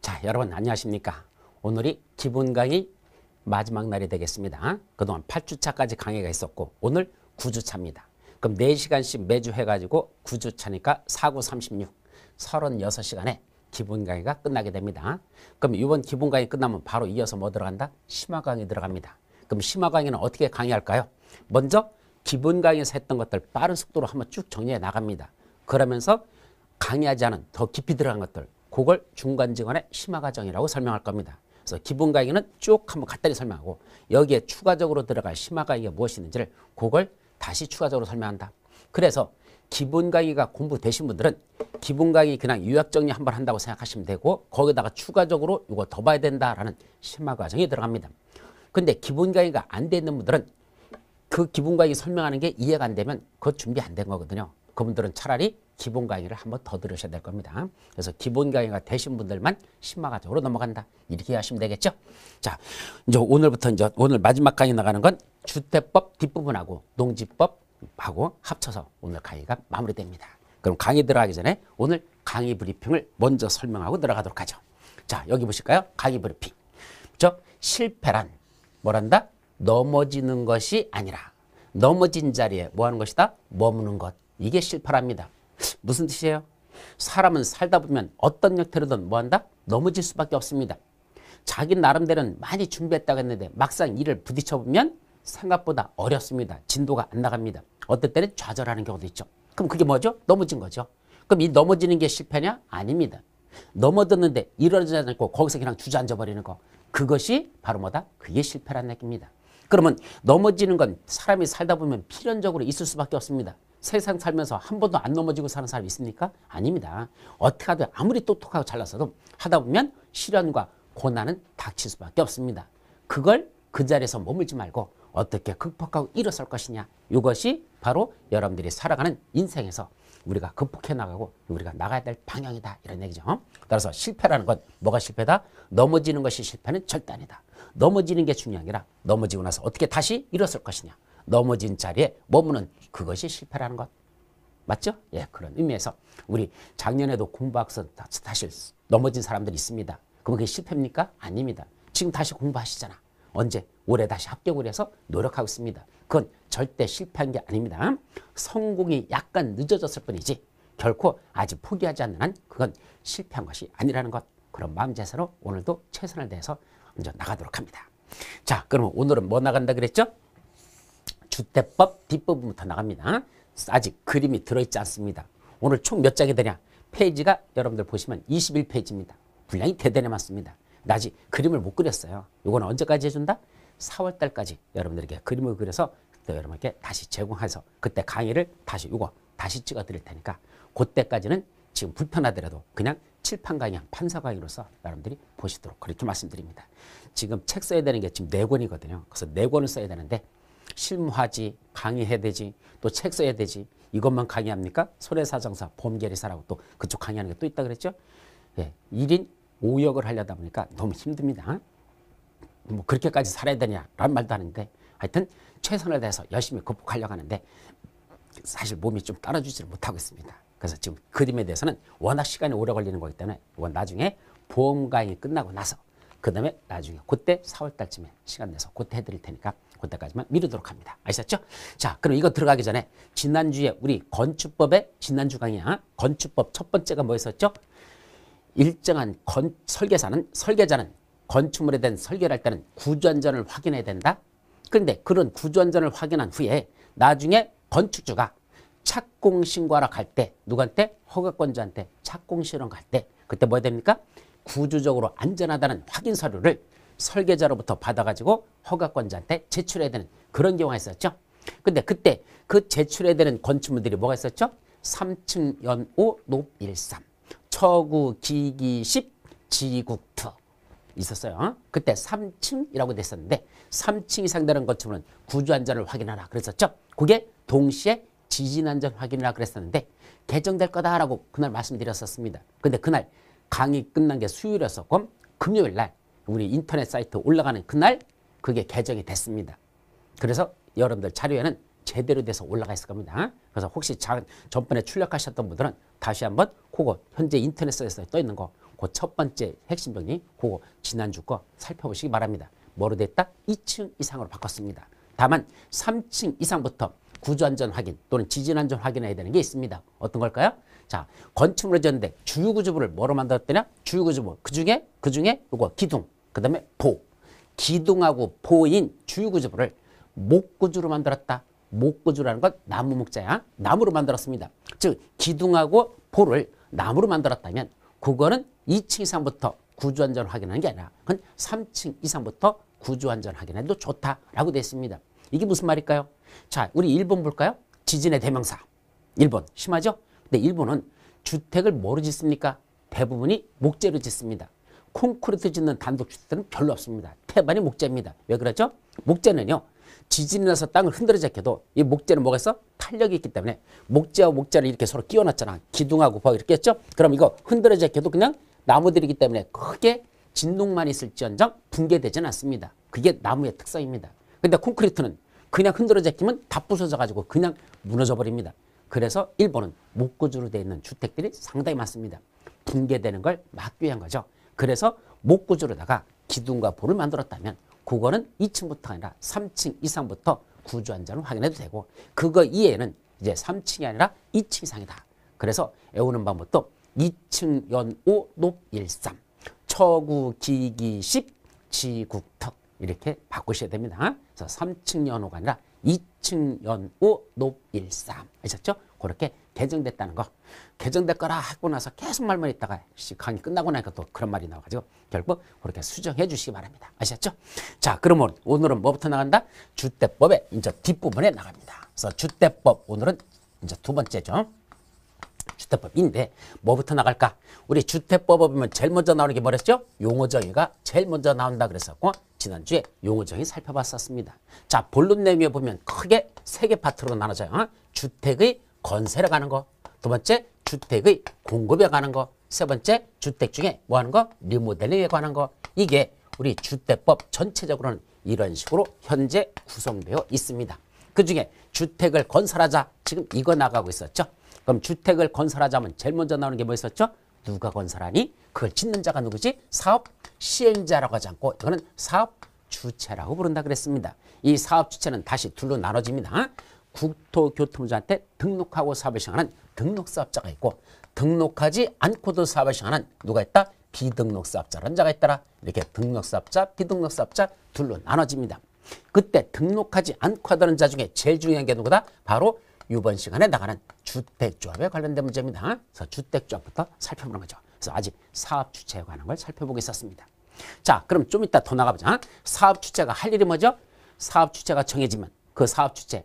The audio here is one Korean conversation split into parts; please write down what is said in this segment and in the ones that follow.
자, 여러분 안녕하십니까? 오늘이 기본 강의 마지막 날이 되겠습니다. 그동안 8주차까지 강의가 있었고 오늘 9주차입니다. 그럼 4시간씩 매주 해가지고 9주차니까 4, 9, 36, 36시간에 기본 강의가 끝나게 됩니다. 그럼 이번 기본 강의 끝나면 바로 이어서 뭐 들어간다? 심화 강의 들어갑니다. 그럼 심화 강의는 어떻게 강의할까요? 먼저 기본 강의에서 했던 것들 빠른 속도로 한번 쭉 정리해 나갑니다. 그러면서 강의하지 않은 더 깊이 들어간 것들, 그걸 중간중간에 심화 과정이라고 설명할 겁니다. 그래서 기본 강의는 쭉 한번 간단히 설명하고 여기에 추가적으로 들어갈 심화 강의가 무엇이 있는지를 그걸 다시 추가적으로 설명한다. 그래서 기본 강의가 공부되신 분들은 기본 강의 그냥 요약 정리 한번 한다고 생각하시면 되고 거기다가 추가적으로 이거 더 봐야 된다라는 심화 과정이 들어갑니다. 근데 기본 강의가 안 돼 있는 분들은 그 기본 강의 설명하는 게 이해가 안 되면 그거 준비 안 된 거거든요. 그분들은 차라리 기본 강의를 한번 더 들으셔야 될 겁니다. 그래서 기본 강의가 되신 분들만 심화 과정으로 넘어간다. 이렇게 하시면 되겠죠. 자, 이제 오늘부터 이제 오늘 마지막 강의 나가는 건 주택법 뒷부분하고 농지법하고 합쳐서 오늘 강의가 마무리됩니다. 그럼 강의 들어가기 전에 오늘 강의 브리핑을 먼저 설명하고 들어가도록 하죠. 자, 여기 보실까요? 강의 브리핑. 그렇죠? 실패란 뭐란다? 넘어지는 것이 아니라 넘어진 자리에 뭐 하는 것이다? 머무는 것. 이게 실패랍니다. 무슨 뜻이에요? 사람은 살다 보면 어떤 형태로든 뭐한다? 넘어질 수밖에 없습니다. 자기 나름대로는 많이 준비했다고 했는데 막상 일을 부딪혀보면 생각보다 어렵습니다. 진도가 안 나갑니다. 어떨 때는 좌절하는 경우도 있죠. 그럼 그게 뭐죠? 넘어진 거죠. 그럼 이 넘어지는 게 실패냐? 아닙니다. 넘어졌는데 일어나지 않고 거기서 그냥 주저앉아 버리는 거. 그것이 바로 뭐다? 그게 실패라는 얘기입니다. 그러면 넘어지는 건 사람이 살다 보면 필연적으로 있을 수밖에 없습니다. 세상 살면서 한 번도 안 넘어지고 사는 사람이 있습니까? 아닙니다. 어떻게 하든 아무리 똑똑하고 잘났어도 하다 보면 시련과 고난은 닥칠 수밖에 없습니다. 그걸 그 자리에서 머물지 말고 어떻게 극복하고 일어설 것이냐. 이것이 바로 여러분들이 살아가는 인생에서 우리가 극복해 나가고 우리가 나가야 될 방향이다. 이런 얘기죠. 따라서 실패라는 건 뭐가 실패다? 넘어지는 것이 실패는 절대 아니다. 넘어지는 게 중요한 게 아니라 넘어지고 나서 어떻게 다시 일어설 것이냐. 넘어진 자리에 머무는 그것이 실패라는 것. 맞죠? 예, 그런 의미에서 우리 작년에도 공부학습 사실 넘어진 사람들이 있습니다. 그럼 그게 실패입니까? 아닙니다. 지금 다시 공부하시잖아. 언제? 올해 다시 합격을 해서 노력하고 있습니다. 그건 절대 실패한 게 아닙니다. 성공이 약간 늦어졌을 뿐이지 결코 아직 포기하지 않는 한 그건 실패한 것이 아니라는 것. 그런 마음 자세로 오늘도 최선을 다해서 먼저 나가도록 합니다. 자, 그러면 오늘은 뭐 나간다 그랬죠? 주택법 뒷부분부터 나갑니다. 아직 그림이 들어있지 않습니다. 오늘 총 몇 장이 되냐? 페이지가 여러분들 보시면 21페이지입니다. 분량이 대단히 많습니다. 아직 그림을 못 그렸어요. 이거는 언제까지 해준다? 4월달까지 여러분들에게 그림을 그려서 또 여러분께 다시 제공해서 그때 강의를 다시 이거 다시 찍어 드릴 테니까 그때까지는 지금 불편하더라도 그냥 칠판 강의, 판서 강의로서 여러분들이 보시도록 그렇게 말씀드립니다. 지금 책 써야 되는 게 지금 4권이거든요. 그래서 4권을 써야 되는데 실무하지, 강의해야 되지, 또 책 써야 되지. 이것만 강의합니까? 손해사정사, 보험계리사라고 또 그쪽 강의하는 게 또 있다 그랬죠? 예, 1인 5역을 하려다 보니까 너무 힘듭니다. 뭐 그렇게까지 살아야 되냐라는 말도 하는데 하여튼 최선을 다해서 열심히 극복하려고 하는데 사실 몸이 좀 따라주지를 못하고 있습니다. 그래서 지금 그림에 대해서는 워낙 시간이 오래 걸리는 거기 때문에 이건 나중에 보험 강의 끝나고 나서 그 다음에 나중에 그때 4월달쯤에 시간 내서 그때 해드릴 테니까 그때까지만 미루도록 합니다. 아시겠죠? 자, 그럼 이거 들어가기 전에 지난주에 우리 건축법의 지난주 강의야. 건축법 첫 번째가 뭐였었죠? 일정한 설계자는 건축물에 대한 설계를 할 때는 구조안전을 확인해야 된다. 그런데 그런 구조안전을 확인한 후에 나중에 건축주가 착공신고하러 갈 때 누구한테? 허가권자한테 착공신고하러 갈 때 그때 뭐 해야 됩니까? 구조적으로 안전하다는 확인 서류를 설계자로부터 받아가지고 허가권자한테 제출해야 되는 그런 경우가 있었죠. 근데 그때 그 제출해야 되는 건축물들이 뭐가 있었죠? 3층 연호 높13 처구 기기 10 지국투 있었어요. 그때 3층이라고 됐었는데 3층 이상 되는 건축물은 구조안전을 확인하라 그랬었죠. 그게 동시에 지진안전 확인이라 그랬었는데 개정될 거다라고 그날 말씀드렸었습니다. 근데 그날 강의 끝난 게 수요일이었었고 금요일 날 우리 인터넷 사이트 올라가는 그날 그게 개정이 됐습니다. 그래서 여러분들 자료에는 제대로 돼서 올라가 있을 겁니다. 그래서 혹시 전번에 출력하셨던 분들은 다시 한번 그거 현재 인터넷 사이트에 떠 있는 거 그 첫 번째 핵심 정리, 그거 지난주 거 살펴보시기 바랍니다. 뭐로 됐다? 2층 이상으로 바꿨습니다. 다만 3층 이상부터 구조안전 확인 또는 지진안전 확인해야 되는 게 있습니다. 어떤 걸까요? 자, 건축물을 지었는데 주유구조부를 뭐로 만들었더냐? 주유구조부. 그 중에 요거 기둥, 그 다음에 보. 기둥하고 보인 주유구조부를 목구조로 만들었다. 목구조라는 건 나무 목자야. 나무로 만들었습니다. 즉 기둥하고 보를 나무로 만들었다면 그거는 2층 이상부터 구조안전 확인하는 게 아니라 그건 3층 이상부터 구조안전 확인해도 좋다라고 되어 있습니다. 이게 무슨 말일까요? 자, 우리 일본 볼까요? 지진의 대명사. 일본 심하죠? 근데 일본은 주택을 뭐로 짓습니까? 대부분이 목재로 짓습니다. 콘크리트 짓는 단독주택은 별로 없습니다. 태반이 목재입니다. 왜 그러죠? 목재는요, 지진이 나서 땅을 흔들어잡혀도 이 목재는 뭐가 있어? 탄력이 있기 때문에 목재와 목재를 이렇게 서로 끼워놨잖아. 기둥하고 버 이렇게 했죠? 그럼 이거 흔들어잡혀도 그냥 나무들이기 때문에 크게 진동만 있을지언정 붕괴되지는 않습니다. 그게 나무의 특성입니다. 근데 콘크리트는 그냥 흔들어잡히면 다 부서져가지고 그냥 무너져 버립니다. 그래서 일본은 목구조로 되어 있는 주택들이 상당히 많습니다. 붕괴되는 걸 막기 위한 거죠. 그래서 목구조로다가 기둥과 볼을 만들었다면 그거는 2층부터 아니라 3층 이상부터 구조안전을 확인해도 되고 그거 이외에는 이제 3층이 아니라 2층 이상이다. 그래서 외우는 방법도 2층 연오 높13 처구 기기 10 지국턱 이렇게 바꾸셔야 됩니다. 그래서 3층 연호가 아니라 2층 연오 높13 아셨죠? 그렇게 개정됐다는 거. 개정됐거라 하고 나서 계속 말만 있다가 강의 끝나고 나니까 또 그런 말이 나와가지고 결국 그렇게 수정해 주시기 바랍니다. 아셨죠? 자, 그러면 오늘은 뭐부터 나간다? 주택법의 이제 뒷부분에 나갑니다. 그래서 주택법 오늘은 이제 두 번째죠. 주택법인데 뭐부터 나갈까? 우리 주택법을 보면 제일 먼저 나오는 게 뭐랬죠? 용어정의가 제일 먼저 나온다 그랬었고 지난주에 용어정의 살펴봤었습니다. 자, 본론 내용에 보면 크게 세 개 파트로 나눠져요. 주택의 건설에 가는 거, 두 번째 주택의 공급에 가는 거, 세 번째 주택 중에 뭐 하는 거? 리모델링에 관한 거. 이게 우리 주택법 전체적으로는 이런 식으로 현재 구성되어 있습니다. 그 중에 주택을 건설하자 지금 이거 나가고 있었죠. 그럼 주택을 건설하자면 제일 먼저 나오는 게 뭐 있었죠? 누가 건설하니? 그걸 짓는 자가 누구지? 사업 시행자라고 하지 않고 이거는 사업 주체라고 부른다 그랬습니다. 이 사업 주체는 다시 둘로 나눠집니다. 국토교통부한테 등록하고 사업을 시행하는 등록사업자가 있고 등록하지 않고도 사업을 시행하는 누가 있다? 비등록사업자라는 자가 있더라. 이렇게 등록사업자, 비등록사업자 둘로 나눠집니다. 그때 등록하지 않고 하던 자 중에 제일 중요한 게 누구다? 바로 이번 시간에 나가는 주택조합에 관련된 문제입니다. 그래서 주택조합부터 살펴보는 거죠. 그래서 아직 사업주체에 관한 걸 살펴보고 있었습니다. 자, 그럼 좀 이따 더 나가보자. 사업주체가 할 일이 뭐죠? 사업주체가 정해지면 그 사업주체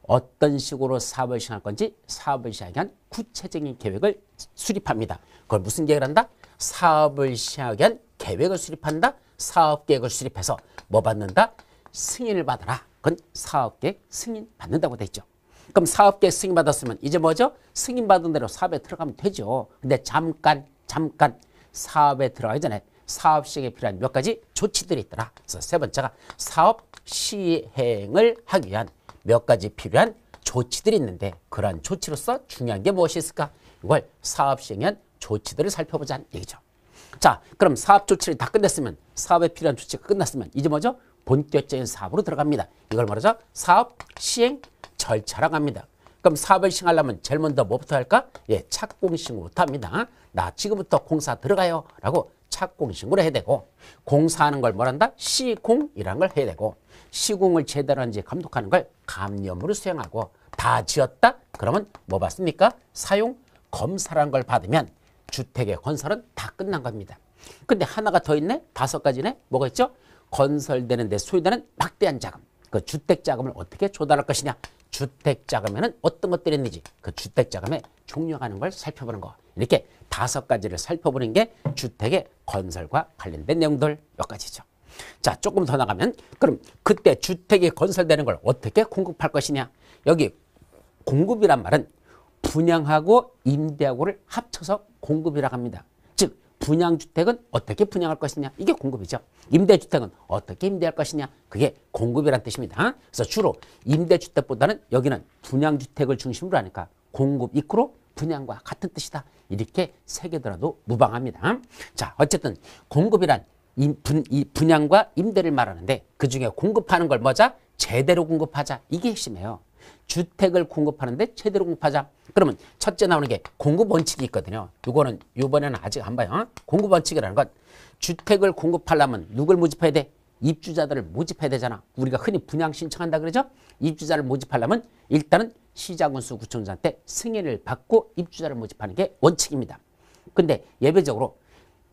어떤 식으로 사업을 시행할 건지 사업을 시행하기 위한 구체적인 계획을 수립합니다. 그걸 무슨 계획을 한다? 사업을 시행하기 위한 계획을 수립한다. 사업계획을 수립해서 뭐 받는다? 승인을 받아라. 그건 사업계획 승인 받는다고 돼 있죠. 그럼 사업계획 승인 받았으면 이제 뭐죠? 승인 받은 대로 사업에 들어가면 되죠. 근데 잠깐 사업에 들어가기 전에 사업 시행에 필요한 몇 가지 조치들이 있더라. 그래서 세 번째가 사업 시행을 하기 위한 몇 가지 필요한 조치들이 있는데 그러한 조치로서 중요한 게 무엇이 있을까? 이걸 사업 시행에 대한 조치들을 살펴보자는 얘기죠. 자, 그럼 사업 조치를 다 끝냈으면 사업에 필요한 조치가 끝났으면 이제 뭐죠? 본격적인 사업으로 들어갑니다. 이걸 말하죠? 사업 시행 절차라고 합니다. 그럼 사업을 시행하려면 제일 먼저 뭐부터 할까? 예, 착공신고부터 합니다. 나 지금부터 공사 들어가요 라고 착공신고를 해야 되고 공사하는 걸 뭐란다? 시공이라는 걸 해야 되고 시공을 제대로 하는지 감독하는 걸 감염으로 수행하고 다 지었다? 그러면 뭐 받습니까? 사용 검사라는 걸 받으면 주택의 건설은 다 끝난 겁니다. 근데 하나가 더 있네? 5가지네? 뭐가 있죠? 건설되는 데 소요되는 막대한 자금. 그 주택 자금을 어떻게 조달할 것이냐? 주택 자금에는 어떤 것들이 있는지 그 주택 자금의 종류가 하는 걸 살펴보는 거. 이렇게 5가지를 살펴보는 게 주택의 건설과 관련된 내용들 몇 가지죠. 자, 조금 더 나가면 그럼 그때 주택이 건설되는 걸 어떻게 공급할 것이냐? 여기 공급이란 말은 분양하고 임대하고를 합쳐서 공급이라고 합니다. 즉 분양주택은 어떻게 분양할 것이냐? 이게 공급이죠. 임대주택은 어떻게 임대할 것이냐? 그게 공급이란 뜻입니다. 그래서 주로 임대주택보다는 여기는 분양주택을 중심으로 하니까 공급 이크로 분양과 같은 뜻이다. 이렇게 새기더라도 무방합니다. 자, 어쨌든 공급이란 이 분양과 임대를 말하는데 그중에 공급하는 걸 뭐자? 제대로 공급하자. 이게 핵심이에요. 주택을 공급하는데 제대로 공급하자. 그러면 첫째 나오는 게 공급 원칙이 있거든요. 이거는 이번에는 아직 안 봐요. 공급 원칙이라는 건 주택을 공급하려면 누굴 모집해야 돼? 입주자들을 모집해야 되잖아. 우리가 흔히 분양 신청한다 그러죠? 입주자를 모집하려면 일단은 시장군수 구청장한테 승인을 받고 입주자를 모집하는 게 원칙입니다. 근데 예외적으로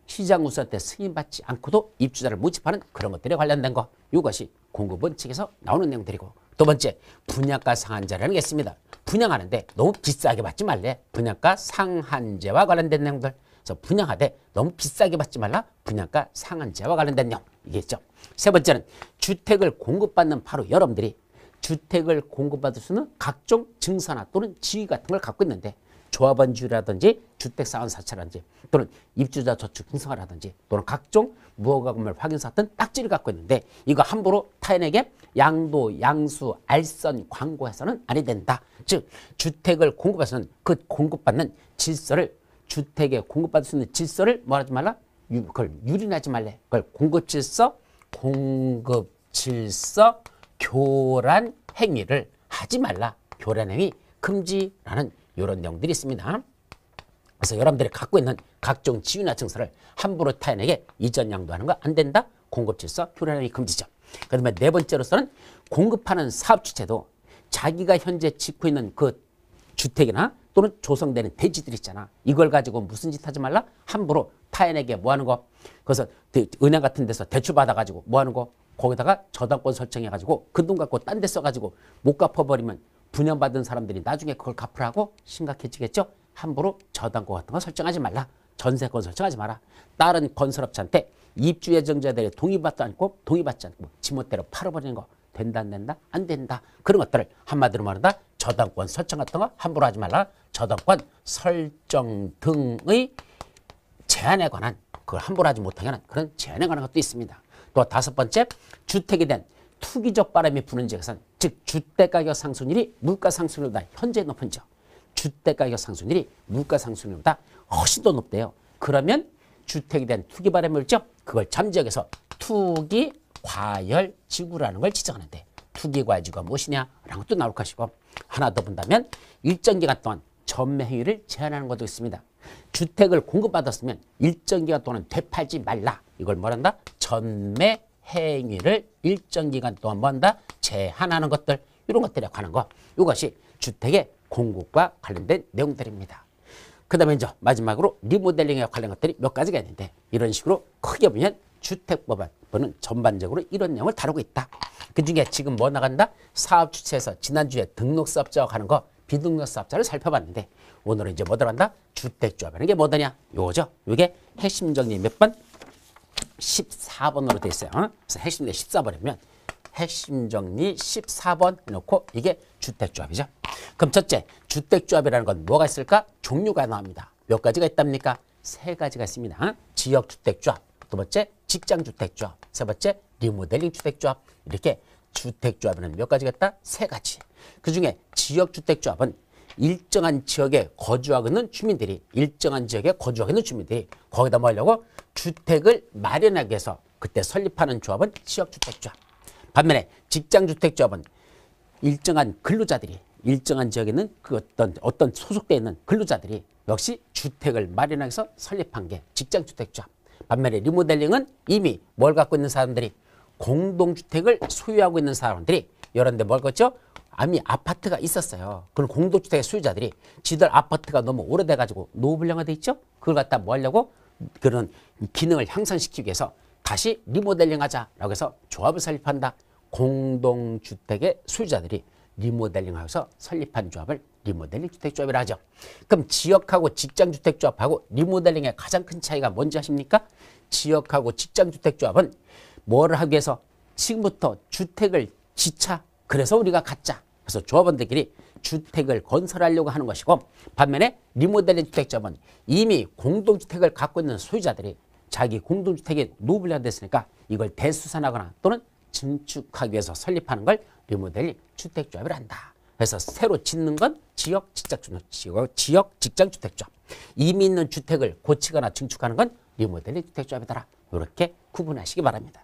시장군수한테 승인받지 않고도 입주자를 모집하는 그런 것들에 관련된 거. 이것이 공급 원칙에서 나오는 내용들이고, 두 번째 분양가 상한제라는 게 있습니다. 분양하는데 너무 비싸게 받지 말래. 분양가 상한제와 관련된 내용들. 그래서 분양하되 너무 비싸게 받지 말라. 분양가 상한제와 관련된 내용. 이게 있죠. 세 번째는 주택을 공급받는 바로 여러분들이 주택을 공급받을 수 있는 각종 증서나 또는 지위 같은 걸 갖고 있는데 조합원주라든지 주택사원사채라든지 또는 입주자 저축 신청이라든지 또는 각종 무허가 건물 확인서 같은 딱지를 갖고 있는데 이거 함부로 타인에게 양도, 양수, 알선, 광고해서는 아니 된다. 즉 주택을 공급해서는 그 공급받는 질서를 주택에 공급받을 수 있는 질서를 뭐하지 말라? 그걸 유린하지 말래. 그걸 공급질서 교란 행위를 하지 말라. 교란 행위 금지라는 이런 내용들이 있습니다. 그래서 여러분들이 갖고 있는 각종 지위나 증서를 함부로 타인에게 이전 양도하는 거 안 된다. 공급질서 교란 행위 금지죠. 그다음에 네 번째로서는 공급하는 사업 주체도 자기가 현재 짓고 있는 그 주택이나 또는 조성되는 대지들 있잖아. 이걸 가지고 무슨 짓 하지 말라? 함부로 타인에게 뭐 하는 거? 그래서 은행 같은 데서 대출 받아가지고 뭐 하는 거? 거기다가 저당권 설정해가지고 그 돈 갖고 딴 데 써가지고 못 갚아버리면 분양받은 사람들이 나중에 그걸 갚으라고 심각해지겠죠? 함부로 저당권 같은 거 설정하지 말라. 전세권 설정하지 마라. 다른 건설업자한테 입주 예정자들의 동의받지 않고 지멋대로 팔아버리는 거 된다 안 된다? 안 된다. 그런 것들을 한마디로 말한다. 저당권 설정 같은 거 함부로 하지 말라. 저당권 설정 등의 제한에 관한 그걸 함부로 하지 못하게 하는 그런 제한에 관한 것도 있습니다. 또 다섯 번째, 주택에 대한 투기적 바람이 부는 지역에서는 즉 주택가격 상승률이 물가 상승률보다 현재 높은 지역, 주택가격 상승률이 물가 상승률보다 훨씬 더 높대요. 그러면 주택에 대한 투기 바람이 있죠. 그걸 잠지역에서 투기 과열 지구라는 걸 지정하는데 투기 과열 지구가 무엇이냐라는 것도 나올 것이고, 하나 더 본다면 일정 기간 동안 전매 행위를 제한하는 것도 있습니다. 주택을 공급받았으면 일정 기간 동안 되팔지 말라. 이걸 뭐란다? 전매 행위를 일정 기간 동안 뭐한다? 제한하는 것들, 이런 것들에 관한 거. 이것이 주택의 공급과 관련된 내용들입니다. 그 다음에 이제 마지막으로 리모델링에 관련 것들이 몇 가지가 있는데 이런 식으로 크게 보면 주택법은 전반적으로 이런 내용을 다루고 있다. 그중에 지금 뭐 나간다? 사업주체에서 지난주에 등록사업자와 하는 거 비등록사업자를 살펴봤는데 오늘은 이제 뭐 들어간다? 주택조합이라는 게 뭐더냐? 요거죠. 요게 핵심 정리 몇 번? 14번으로 돼 있어요. 그래서 핵심 14번이면 핵심 정리 14번 놓고 이게 주택조합이죠. 그럼 첫째, 주택조합이라는 건 뭐가 있을까? 종류가 나옵니다. 몇 가지가 있답니까? 세 가지가 있습니다. 지역주택조합, 두 번째 직장주택조합, 세 번째 리모델링 주택조합. 이렇게 주택조합에는 몇 가지가 있다? 세 가지. 그중에 지역주택조합은 일정한 지역에 거주하고 있는 주민들이 거기다 뭐 하려고? 주택을 마련하기 위해서 그때 설립하는 조합은 지역주택조합. 반면에 직장주택조합은 일정한 근로자들이 일정한 지역에 있는 그 어떤 소속되어 있는 근로자들이 역시 주택을 마련하기 위해서 설립한 게 직장주택조합. 반면에 리모델링은 이미 뭘 갖고 있는 사람들이 공동주택을 소유하고 있는 사람들이 이런 데 뭘 갖죠? 이미 아파트가 있었어요. 그럼 공동주택의 소유자들이 지들 아파트가 너무 오래돼가지고 노후불량화돼 있죠? 그걸 갖다 뭐 하려고? 그런 기능을 향상시키기 위해서 다시 리모델링 하자라고 해서 조합을 설립한다. 공동주택의 소유자들이 리모델링하여서 설립한 조합을 리모델링 주택조합이라 하죠. 그럼 지역하고 직장주택조합하고 리모델링의 가장 큰 차이가 뭔지 아십니까? 지역하고 직장주택조합은 뭐를 하기 위해서 지금부터 주택을 지차. 그래서 우리가 갖자. 그래서 조합원들끼리 주택을 건설하려고 하는 것이고, 반면에 리모델링 주택조합은 이미 공동주택을 갖고 있는 소유자들이 자기 공동주택이 노후불량됐으니까 이걸 대수산하거나 또는 증축하기 위해서 설립하는 걸 리모델링 주택조합이라 한다. 그래서 새로 짓는 건 지역 직장주택조합. 이미 있는 주택을 고치거나 증축하는 건 리모델링 주택조합이더라. 이렇게 구분하시기 바랍니다.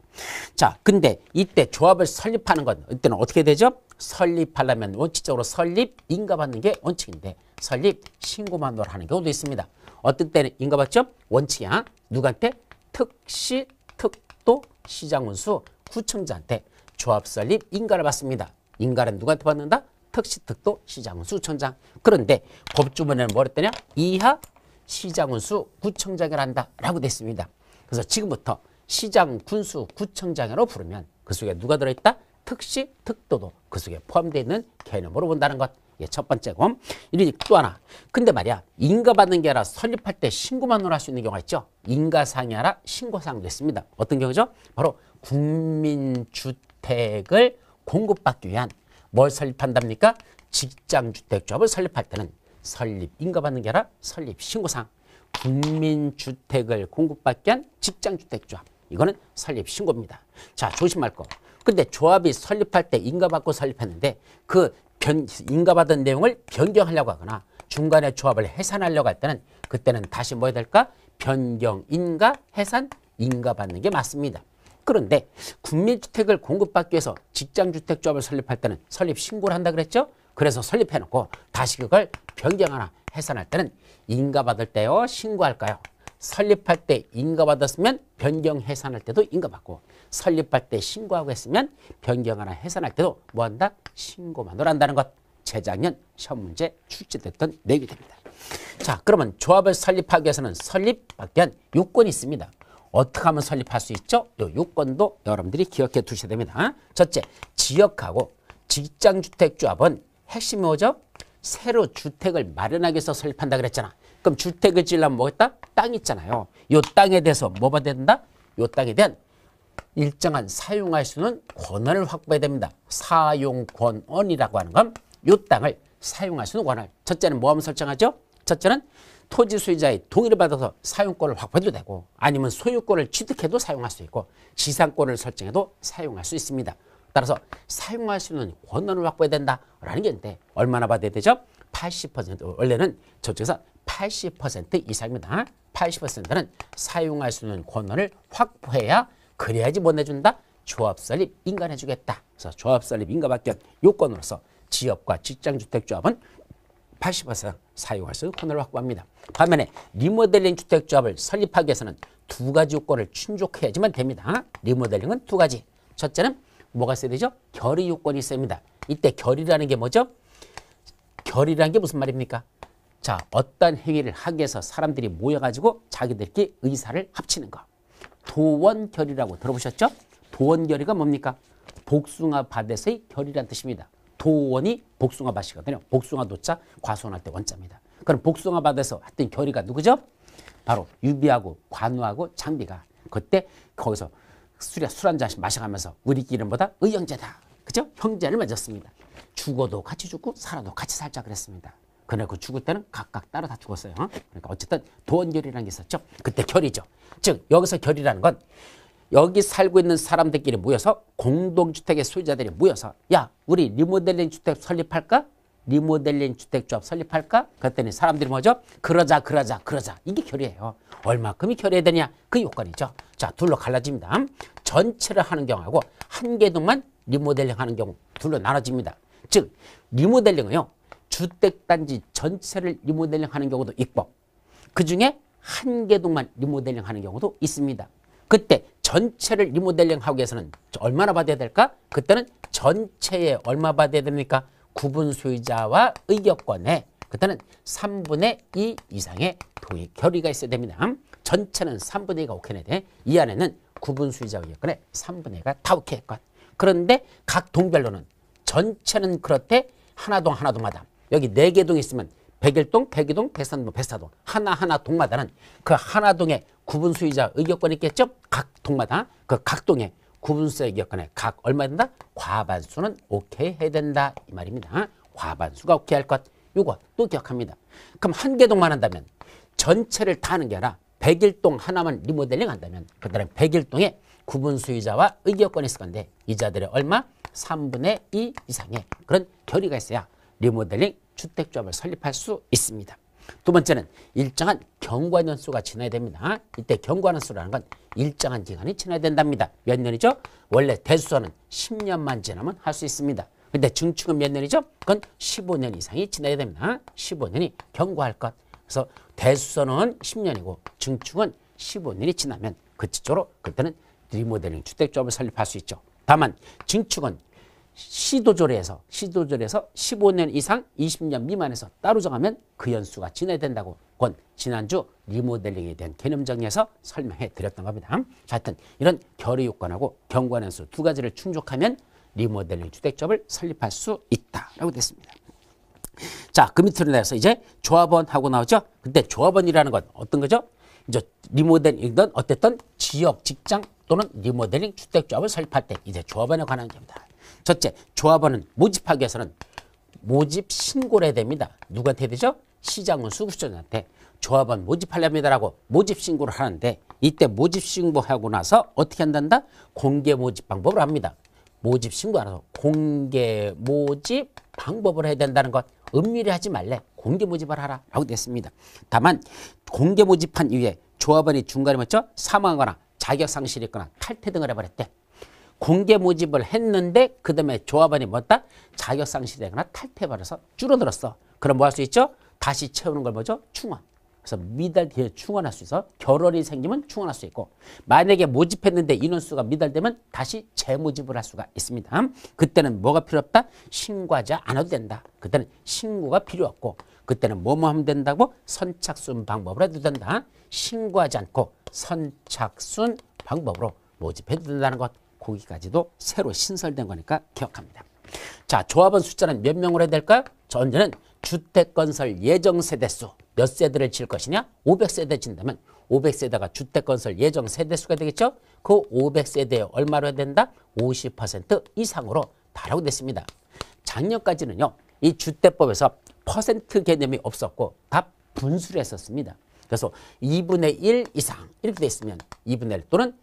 자, 근데 이때 조합을 설립하는 건 이때는 어떻게 되죠? 설립하려면 원칙적으로 설립 인가받는 게 원칙인데 설립 신고만으로 하는 경우도 있습니다. 어떤 때는 인가받죠? 원칙이야. 누구한테? 특시, 특도, 시장운수, 구청장한테 조합 설립 인가를 받습니다. 인가는 누구한테 받는다? 특시, 특도, 시장운수, 구청장. 그런데 법주문에는 뭐랬더냐? 이하 시장운수, 구청장이라 한다라고 됐습니다. 그래서 지금부터 시장, 군수, 구청장으로 부르면 그 속에 누가 들어있다? 특시, 특도도 그 속에 포함되어 있는 개념으로 본다는 것. 이게 첫 번째고. 이러니 또 하나. 근데 말이야, 인가받는 게 아니라 설립할 때 신고만으로 할 수 있는 경우가 있죠. 인가사항이 아니라 신고사항도 있습니다. 어떤 경우죠? 바로 국민주택을 공급받기 위한 뭘 설립한답니까? 직장주택조합을 설립할 때는 설립 인가받는 게 아니라 설립 신고사항. 국민주택을 공급받기 위한 직장주택조합. 이거는 설립 신고입니다. 자, 조심할 거. 근데 조합이 설립할 때 인가받고 설립했는데 그 인가받은 내용을 변경하려고 하거나 중간에 조합을 해산하려고 할 때는 그때는 다시 뭐 해야 될까? 변경, 인가, 해산, 인가받는 게 맞습니다. 그런데 국민주택을 공급받기 위해서 직장주택조합을 설립할 때는 설립 신고를 한다 그랬죠? 그래서 설립해놓고 다시 그걸 변경하나 해산할 때는 인가받을 때요? 신고할까요? 설립할 때 인가받았으면 변경 해산할 때도 인가받고 설립할 때 신고하고 했으면 변경하나 해산할 때도 뭐한다? 신고만으로 한다는 것. 재작년 시험 문제 출제됐던 내용이 됩니다. 자, 그러면 조합을 설립하기 위해서는 설립받기 위한 요건이 있습니다. 어떻게 하면 설립할 수 있죠? 이 요건도 여러분들이 기억해 두셔야 됩니다. 첫째, 지역하고 직장주택조합은 핵심이 뭐죠? 새로 주택을 마련하기 위해서 설립한다 그랬잖아. 그럼 주택을 지으려면 뭐겠다? 땅 있잖아요. 이 땅에 대해서 뭐 받아야 된다? 이 땅에 대한 일정한 사용할 수 있는 권한을 확보해야 됩니다. 사용권이라고 하는 건 이 땅을 사용할 수 있는 권한. 첫째는 뭐 하면 설정하죠? 첫째는 토지 소유자의 동의를 받아서 사용권을 확보해도 되고 아니면 소유권을 취득해도 사용할 수 있고 지상권을 설정해도 사용할 수 있습니다. 따라서 사용할 수 있는 권한을 확보해야 된다라는 게 있는데 얼마나 받아야 되죠? 80%. 원래는 저쪽에서 80% 이상입니다. 80%는 사용할 수 있는 권한을 확보해야 그래야지 뭐 내준다? 조합 설립 인가해주겠다. 그래서 조합 설립 인가받기 위한 요건으로서 지역과 직장주택조합은 80% 사용할 수 있는 권한을 확보합니다. 반면에 리모델링 주택조합을 설립하기 위해서는 두 가지 요건을 충족해야지만 됩니다. 리모델링은 두 가지. 첫째는 뭐가 있어야 되죠? 결의 요건이 있어야 합니다. 이때 결의라는 게 뭐죠? 결의라는 게 무슨 말입니까? 자, 어떤 행위를 하기 위해서 사람들이 모여가지고 자기들끼리 의사를 합치는 거. 도원결의라고 들어보셨죠? 도원결의가 뭡니까? 복숭아 밭에서의 결의란 뜻입니다. 도원이 복숭아 밭이거든요. 복숭아 도자, 과수원할 때 원자입니다. 그럼 복숭아 밭에서 했던 결의가 누구죠? 바로 유비하고 관우하고 장비가 그때 거기서 술 한 잔씩 마셔가면서 우리끼리는 뭐다? 의형제다. 그죠? 형제를 맺었습니다. 죽어도 같이 죽고 살아도 같이 살자 그랬습니다. 그래 그 죽을 때는 각각 따로 다 죽었어요. 그러니까 어쨌든 도원결의라는 게 있었죠. 그때 결의죠. 즉 여기서 결의라는 건 여기 살고 있는 사람들끼리 모여서 공동주택의 소유자들이 모여서 야 우리 리모델링 주택 설립할까? 리모델링 주택조합 설립할까? 그랬더니 사람들이 뭐죠? 그러자. 이게 결의예요. 얼마큼이 결의해야 되냐? 그 요건이죠. 자, 둘로 갈라집니다. 전체를 하는 경우하고 한 개동만 리모델링 하는 경우 둘로 나눠집니다. 즉 리모델링은요. 주택단지 전체를 리모델링 하는 경우도 있고 그중에 한 개동만 리모델링 하는 경우도 있습니다. 그때 전체를 리모델링 하기 위해서는 얼마나 받아야 될까? 그때는 전체에 얼마 받아야 됩니까? 구분 소유자와 의결권에 그때는 3분의 2 이상의 동의 결의가 있어야 됩니다. 전체는 3분의 2가 오케이 돼. 이 안에는 구분 소유자 의결권에 3분의 2가 다 오케이 했건. 그런데 각 동별로는 전체는 그렇대 하나동마다 여기 4개 동이 있으면 백일동, 백이동, 백산동, 백사동 하나하나 동마다는 그 하나동에 구분 소유자 의결권이 있겠죠? 각 동마다 그 각 동에 구분 소유자 의결권에 각 얼마 된다? 과반수는 오케이 해야 된다 이 말입니다. 과반수가 오케이 할 것. 요거 또 기억합니다. 그럼 한 개 동만 한다면 전체를 다 하는 게 아니라 백일동 하나만 리모델링 한다면 그다음에 백일동에 구분 소유자와 의결권이 있을 건데 이자들의 얼마? 3분의 2 이상의 그런 결의가 있어야 리모델링 주택조합을 설립할 수 있습니다. 두 번째는 일정한 경과년수가 지나야 됩니다. 이때 경과년수라는 건 일정한 기간이 지나야 된답니다. 몇 년이죠? 원래 대수선은 10년만 지나면 할 수 있습니다. 근데 증축은 몇 년이죠? 그건 15년 이상이 지나야 됩니다. 15년이 경과할 것. 그래서 대수선은 10년이고 증축은 15년이 지나면 그때는 리모델링 주택조합을 설립할 수 있죠. 다만 증축은 시도조례에서 15년 이상 20년 미만에서 따로 정하면 그 연수가 지나야 된다고 곧 지난주 리모델링에 대한 개념 정리에서 설명해 드렸던 겁니다. 자, 하여튼 이런 결의 요건하고 경과년수 두 가지를 충족하면 리모델링 주택조합을 설립할 수 있다라고 됐습니다. 자, 그 밑으로 내려서 이제 조합원하고 나오죠. 근데 조합원이라는 건 어떤 거죠? 이제 리모델링이든 어쨌든 지역, 직장 또는 리모델링 주택조합을 설립할 때 이제 조합원에 관한 겁니다. 첫째, 조합원은 모집하기 위해서는 모집 신고를 해야 됩니다. 누구한테 해야 되죠? 시장군수 구청장한테 조합원 모집하렵니다라고 모집 신고를 하는데 이때 모집 신고하고 나서 어떻게 한단다? 공개 모집 방법을 합니다. 모집 신고하라서 공개 모집 방법을 해야 된다는 것 은밀히 하지 말래. 공개 모집을 하라 라고 됐습니다. 다만 공개 모집한 이후에 조합원이 중간에 뭐죠? 사망하거나 자격 상실이 있거나 탈퇴 등을 해버렸대. 공개 모집을 했는데 그 다음에 조합원이 뭐다? 자격 상실되거나 탈퇴해버려서 줄어들었어. 그럼 뭐 할 수 있죠? 다시 채우는 걸 뭐죠? 충원. 그래서 미달되어 충원할 수 있어. 결월이 생기면 충원할 수 있고 만약에 모집했는데 인원수가 미달되면 다시 재모집을 할 수가 있습니다. 그때는 뭐가 필요 없다? 신고하지 않아도 된다. 그때는 신고가 필요 없고 그때는 뭐뭐 하면 된다고? 선착순 방법으로 해도 된다. 신고하지 않고 선착순 방법으로 모집해도 된다는 것. 거기까지도 새로 신설된 거니까 기억합니다. 자, 조합원 숫자는 몇 명으로 해야 될까요? 전제는 주택건설 예정세대수 몇 세대를 질 것이냐? 500세대 진다면 500세대가 주택건설 예정세대수가 되겠죠? 그 500세대에 얼마로 해야 된다? 50% 이상으로 다라고 됐습니다. 작년까지는요. 이 주택법에서 퍼센트 개념이 없었고 다 분수를 했었습니다. 그래서 2분의 1 이상 이렇게 돼 있으면 2분의 1 또는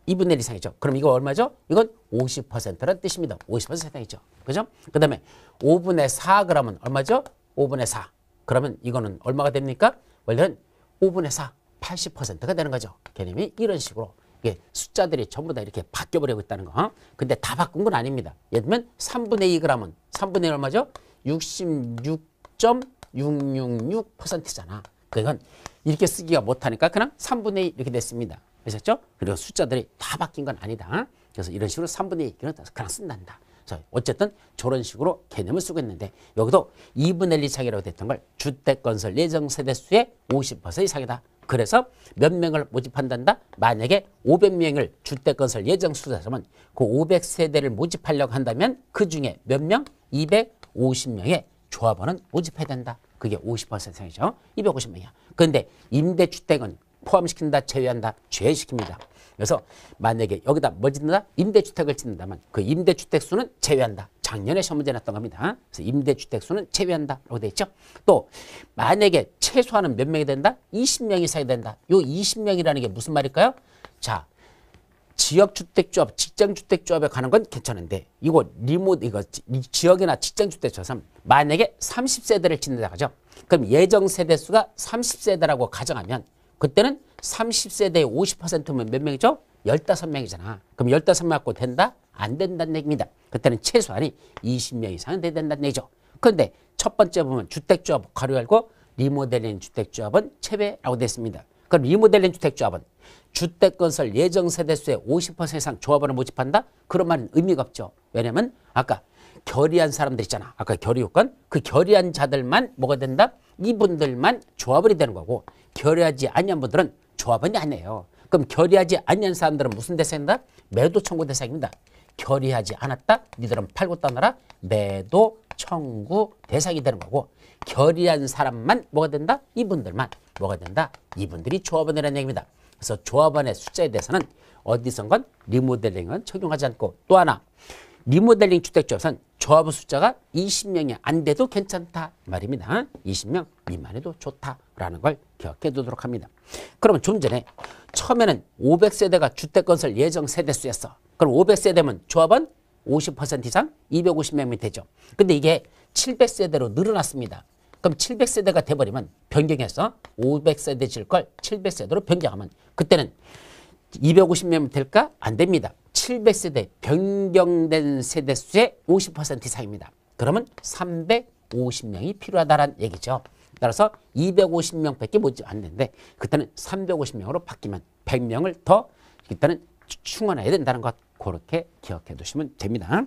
2분의 1 이상이죠. 그럼 이거 얼마죠? 이건 50%라는 뜻입니다. 50% 해당이죠. 그죠? 그 다음에 5분의 4 그러면 얼마죠? 5분의 4. 그러면 이거는 얼마가 됩니까? 원래는 5분의 4, 80%가 되는 거죠. 개념이 이런 식으로 이게 숫자들이 전부 다 이렇게 바뀌어버리고 있다는 거. 근데 다 바꾼 건 아닙니다. 예를 들면 3분의 2 그러면 3분의 1 얼마죠? 66.666%잖아. 그건 이렇게 쓰기가 못하니까 그냥 3분의 2 이렇게 됐습니다. 아셨죠? 그리고 숫자들이 다 바뀐 건 아니다. 그래서 이런 식으로 3분의 2는 그냥 쓴단다. 그래서 어쨌든 저런 식으로 개념을 쓰고 있는데 여기도 2분의 1 이상이라고 됐던 걸 주택건설 예정세대수의 50% 이상이다. 그래서 몇 명을 모집한단다? 만약에 500명을 주택건설 예정수자라면 그 500세대를 모집하려고 한다면 그 중에 몇 명? 250명의 조합원은 모집해야 된다. 그게 50% 이상이죠. 250명이야. 그런데 임대주택은 포함시킨다, 제외한다, 제외시킵니다. 그래서 만약에 여기다 뭘 짓는다? 임대주택을 짓는다면 그 임대주택 수는 제외한다. 작년에 시험 문제 냈던 겁니다. 그래서 임대주택 수는 제외한다라고 되어 있죠. 또 만약에 최소한은 몇 명이 된다? 20명 이상이 된다. 요 20명이라는 게 무슨 말일까요? 자, 지역주택조합, 직장주택조합에 가는 건 괜찮은데 이거 지역이나 직장주택조합은 만약에 30세대를 짓는다 하죠. 그럼 예정세대수가 30세대라고 가정하면 그때는 30세대의 50%면 몇 명이죠? 15명이잖아. 그럼 15명 갖고 된다? 안 된다는 얘기입니다. 그때는 최소한이 20명 이상은 돼야 된다는 얘기죠. 그런데 첫 번째 보면 주택조합 가로 열고 리모델링 주택조합은 체외라고 되어 있습니다. 그럼 리모델링 주택조합은 주택건설 예정세대수의 50% 이상 조합원을 모집한다? 그런 말은 의미가 없죠. 왜냐면 아까 결의한 사람들 있잖아. 아까 결의요건. 그 결의한 자들만 뭐가 된다? 이분들만 조합원이 되는 거고 결의하지 아니한 분들은 조합원이 아니에요. 그럼 결의하지 아니한 사람들은 무슨 대상이다? 매도 청구 대상입니다. 결의하지 않았다? 니들은 팔고 떠나라? 매도 청구 대상이 되는 거고 결의한 사람만 뭐가 된다? 이분들만 뭐가 된다? 이분들이 조합원이라는 얘기입니다. 그래서 조합원의 숫자에 대해서는 어디선건 리모델링은 적용하지 않고 또 하나 리모델링 주택조합은 조합원 숫자가 20명이 안 돼도 괜찮다 말입니다. 20명 미만해도 좋다라는 걸 기억해 두도록 합니다. 그러면 좀 전에 처음에는 500세대가 주택건설 예정 세대수였어. 그럼 500세대면 조합원 50% 이상 250명이 되죠. 근데 이게 700세대로 늘어났습니다. 그럼 700세대가 돼버리면 변경해서 500세대 질 걸 700세대로 변경하면 그때는 250명이면 될까? 안 됩니다. 700세대 변경된 세대수의 50% 이상입니다. 그러면 350명이 필요하다는 얘기죠. 따라서 250명밖에 못 왔는데 그때는 350명으로 바뀌면 100명을 더 일단은 충원해야 된다는 것 그렇게 기억해 두시면 됩니다.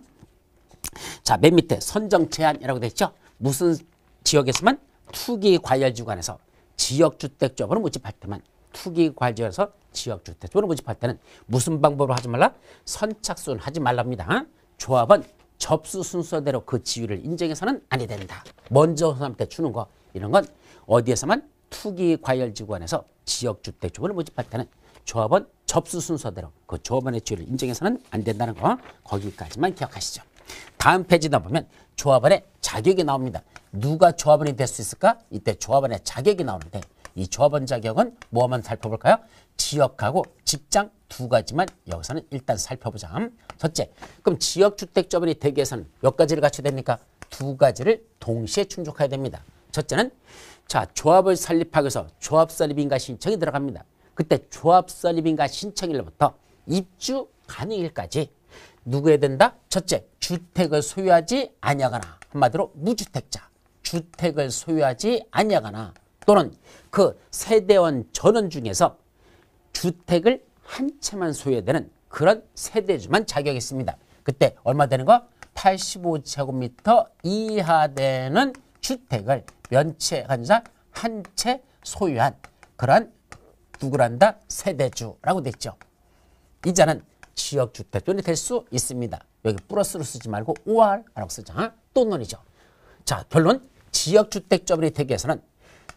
자, 맨 밑에 선정 제한이라고 되어 있죠. 무슨 지역에서만 투기과열지구간에서 지역주택조합으로 모집할 때만 투기과열지구간에서 지역주택조합으로 모집할 때는 무슨 방법으로 하지 말라? 선착순 하지 말랍니다. 조합은 접수 순서대로 그 지위를 인정해서는 아니 된다. 먼저 사람한테 주는 거 이런 건 어디에서만 투기과열지구간에서 지역주택조합으로 모집할 때는 조합원 접수 순서대로 그 조합원의 지위를 인정해서는 안 된다는 거 거기까지만 기억하시죠. 다음 페이지다 보면 조합원의 자격이 나옵니다. 누가 조합원이 될 수 있을까? 이때 조합원의 자격이 나오는데 이 조합원 자격은 뭐만 살펴볼까요? 지역하고 직장 두 가지만 여기서는 일단 살펴보자. 첫째, 그럼 지역주택조합원이 되기 위해서는 몇 가지를 갖춰야 됩니까? 두 가지를 동시에 충족해야 됩니다. 첫째는 자 조합을 설립하기 위해서 조합설립인가 신청이 들어갑니다. 그때 조합설립인가 신청일로부터 입주 가능일까지 누구 해야 된다? 첫째, 주택을 소유하지 아니하거나 한마디로 무주택자, 주택을 소유하지 아니하거나 또는 그 세대원 전원 중에서 주택을 한 채만 소유해야 되는 그런 세대주만 자격이 있습니다. 그때 얼마 되는 거? 85제곱미터 이하 되는 주택을 면채간자 한 채 소유한 그러한 누구란다? 세대주라고 돼 있죠. 이자는 지역주택존이 될 수 있습니다. 여기 플러스로 쓰지 말고 OR라고 쓰자. 또 논이죠. 자, 결론 지역주택조합이 되기 위해서는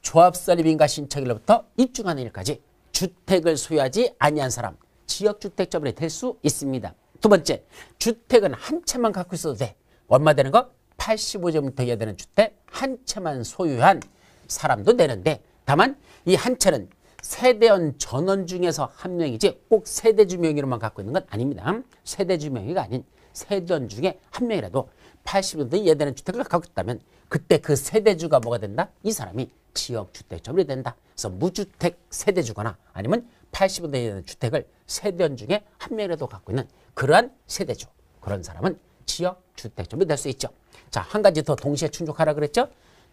조합설립인가 신청일로부터 입주하는 일까지 주택을 소유하지 아니한 사람 지역주택조합이 될 수 있습니다. 두 번째, 주택은 한 채만 갖고 있어도 돼. 얼마 되는 거? 85제곱미터 이하 되는 주택 한 채만 소유한 사람도 되는데 다만 이 한 채는 세대원 전원 중에서 한 명이지 꼭 세대주 명의로만 갖고 있는 건 아닙니다. 세대주 명의가 아닌 세대원 중에 한 명이라도 80년 이하 되는 주택을 갖고 있다면 그때 그 세대주가 뭐가 된다? 이 사람이 지역주택조합이 된다. 그래서 무주택 세대주거나 아니면 80년 이하 되는 주택을 세대원 중에 한 명이라도 갖고 있는 그러한 세대주 그런 사람은 지역주택조합이 될 수 있죠. 자, 한 가지 더 동시에 충족하라 그랬죠.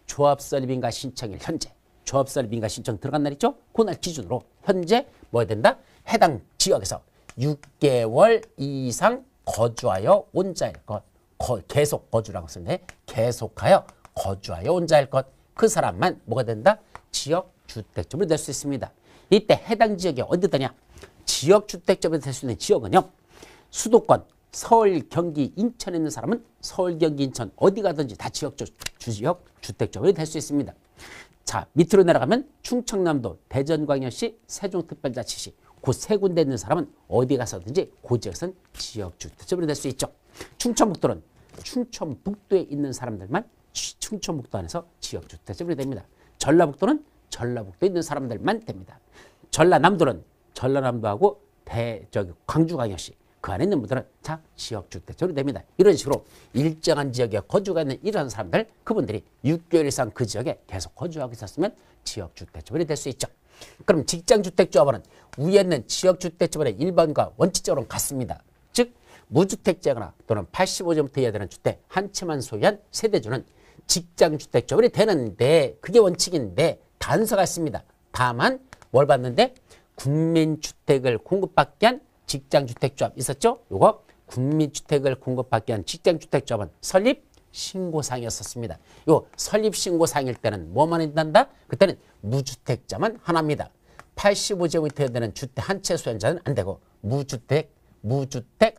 조합설립인가 신청일 현재 조합설립인가 신청 들어간 날 있죠? 그날 기준으로 현재 뭐 해야 된다? 해당 지역에서 6개월 이상 거주하여 온 자일 것. 계속 거주라고 쓰는데 계속하여 거주하여 온 자일 것. 그 사람만 뭐가 된다? 지역주택조합이 될 수 있습니다. 이때 해당 지역이 어디다냐? 지역주택조합이 될 수 있는 지역은요. 수도권 서울, 경기, 인천에 있는 사람은 서울, 경기, 인천 어디 가든지 다 지역주택조합이 될 수 있습니다. 자, 밑으로 내려가면 충청남도, 대전광역시, 세종특별자치시 그 세 군데 있는 사람은 어디 가서든지 그 지역에서는 지역주택조합이 될 수 있죠. 충청북도는 충청북도에 있는 사람들만 충청북도 안에서 지역주택조합이 됩니다. 전라북도는 전라북도에 있는 사람들만 됩니다. 전라남도는 전라남도하고 광주광역시 그 안에 있는 분들은 다 지역주택조합이 됩니다. 이런 식으로 일정한 지역에 거주가 있는 이런 사람들 그분들이 6개월 이상 그 지역에 계속 거주하고 있었으면 지역주택조합이 될 수 있죠. 그럼 직장주택조합원은 위에 있는 지역주택조합원의 1번과 원칙적으로 같습니다. 즉 무주택자거나 또는 85제곱미터 이하 되는 주택 한 채만 소유한 세대주는 직장주택조합이 되는데 그게 원칙인데 단서가 있습니다. 다만 뭘 봤는데 국민주택을 공급받기 위한 직장주택조합 있었죠? 요거 국민주택을 공급받기 위한 직장주택조합은 설립신고사항이었습니다. 요 설립신고사항일 때는 뭐만 한다? 그때는 무주택자만 하나입니다. 85제곱미터 되는 주택 한 채 소유자는 안 되고 무주택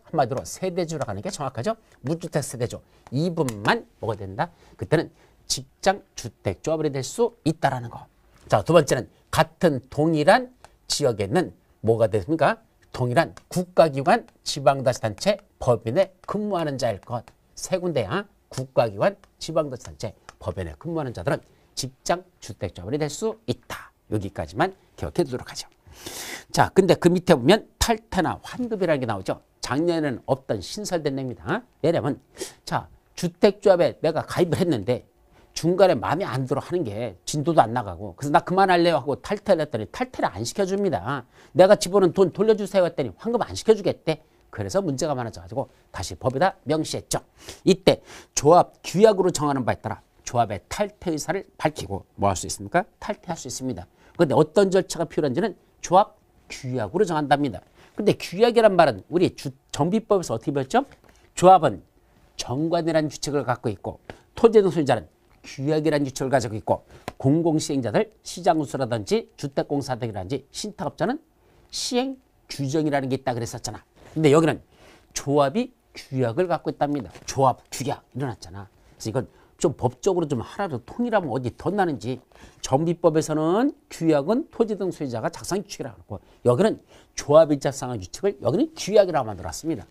한마디로 세대주라고 하는 게 정확하죠? 무주택 세대주 이 부분만 뭐가 된다? 그때는 직장주택조합이 될 수 있다라는 거. 자, 두 번째는 같은 동일한 지역에 있는 뭐가 됐습니까? 동일한 국가기관, 지방자치단체, 법인에 근무하는 자일 것. 세 군데야. 국가기관, 지방자치단체, 법인에 근무하는 자들은 직장주택조합이 될 수 있다. 여기까지만 기억해 두도록 하죠. 자, 근데 그 밑에 보면 탈퇴나 환급이라는 게 나오죠. 작년에는 없던 신설된 내용입니다. 왜냐면 자, 주택조합에 내가 가입을 했는데 중간에 마음에 안 들어 하는 게 진도도 안 나가고 그래서 나 그만할래요 하고 탈퇴를 했더니 탈퇴를 안 시켜줍니다. 내가 집어넣은 돈 돌려주세요 했더니 환급 안 시켜주겠대. 그래서 문제가 많아져가지고 다시 법에다 명시했죠. 이때 조합 규약으로 정하는 바에 따라 조합의 탈퇴 의사를 밝히고 뭐 할 수 있습니까? 탈퇴할 수 있습니다. 그런데 어떤 절차가 필요한지는 조합 규약으로 정한답니다. 근데 규약이란 말은 우리 정비법에서 어떻게 배웠죠? 조합은 정관이라는 규칙을 갖고 있고 토지 등 소유자는 규약이라는 규칙을 가지고 있고 공공시행자들 시장운수라든지 주택공사 등이라든지 신탁업자는 시행 규정이라는 게 있다 그랬었잖아. 근데 여기는 조합이 규약을 갖고 있답니다. 조합 규약 일어났잖아. 그래서 이건 좀 법적으로 좀 하나로 통일하면 어디 더 나는지. 정비법에서는 규약은 토지 등 소유자가 작성한 규칙이라고 하고 여기는 조합이 작성한 규칙을 여기는 규약이라고 만들었습니다.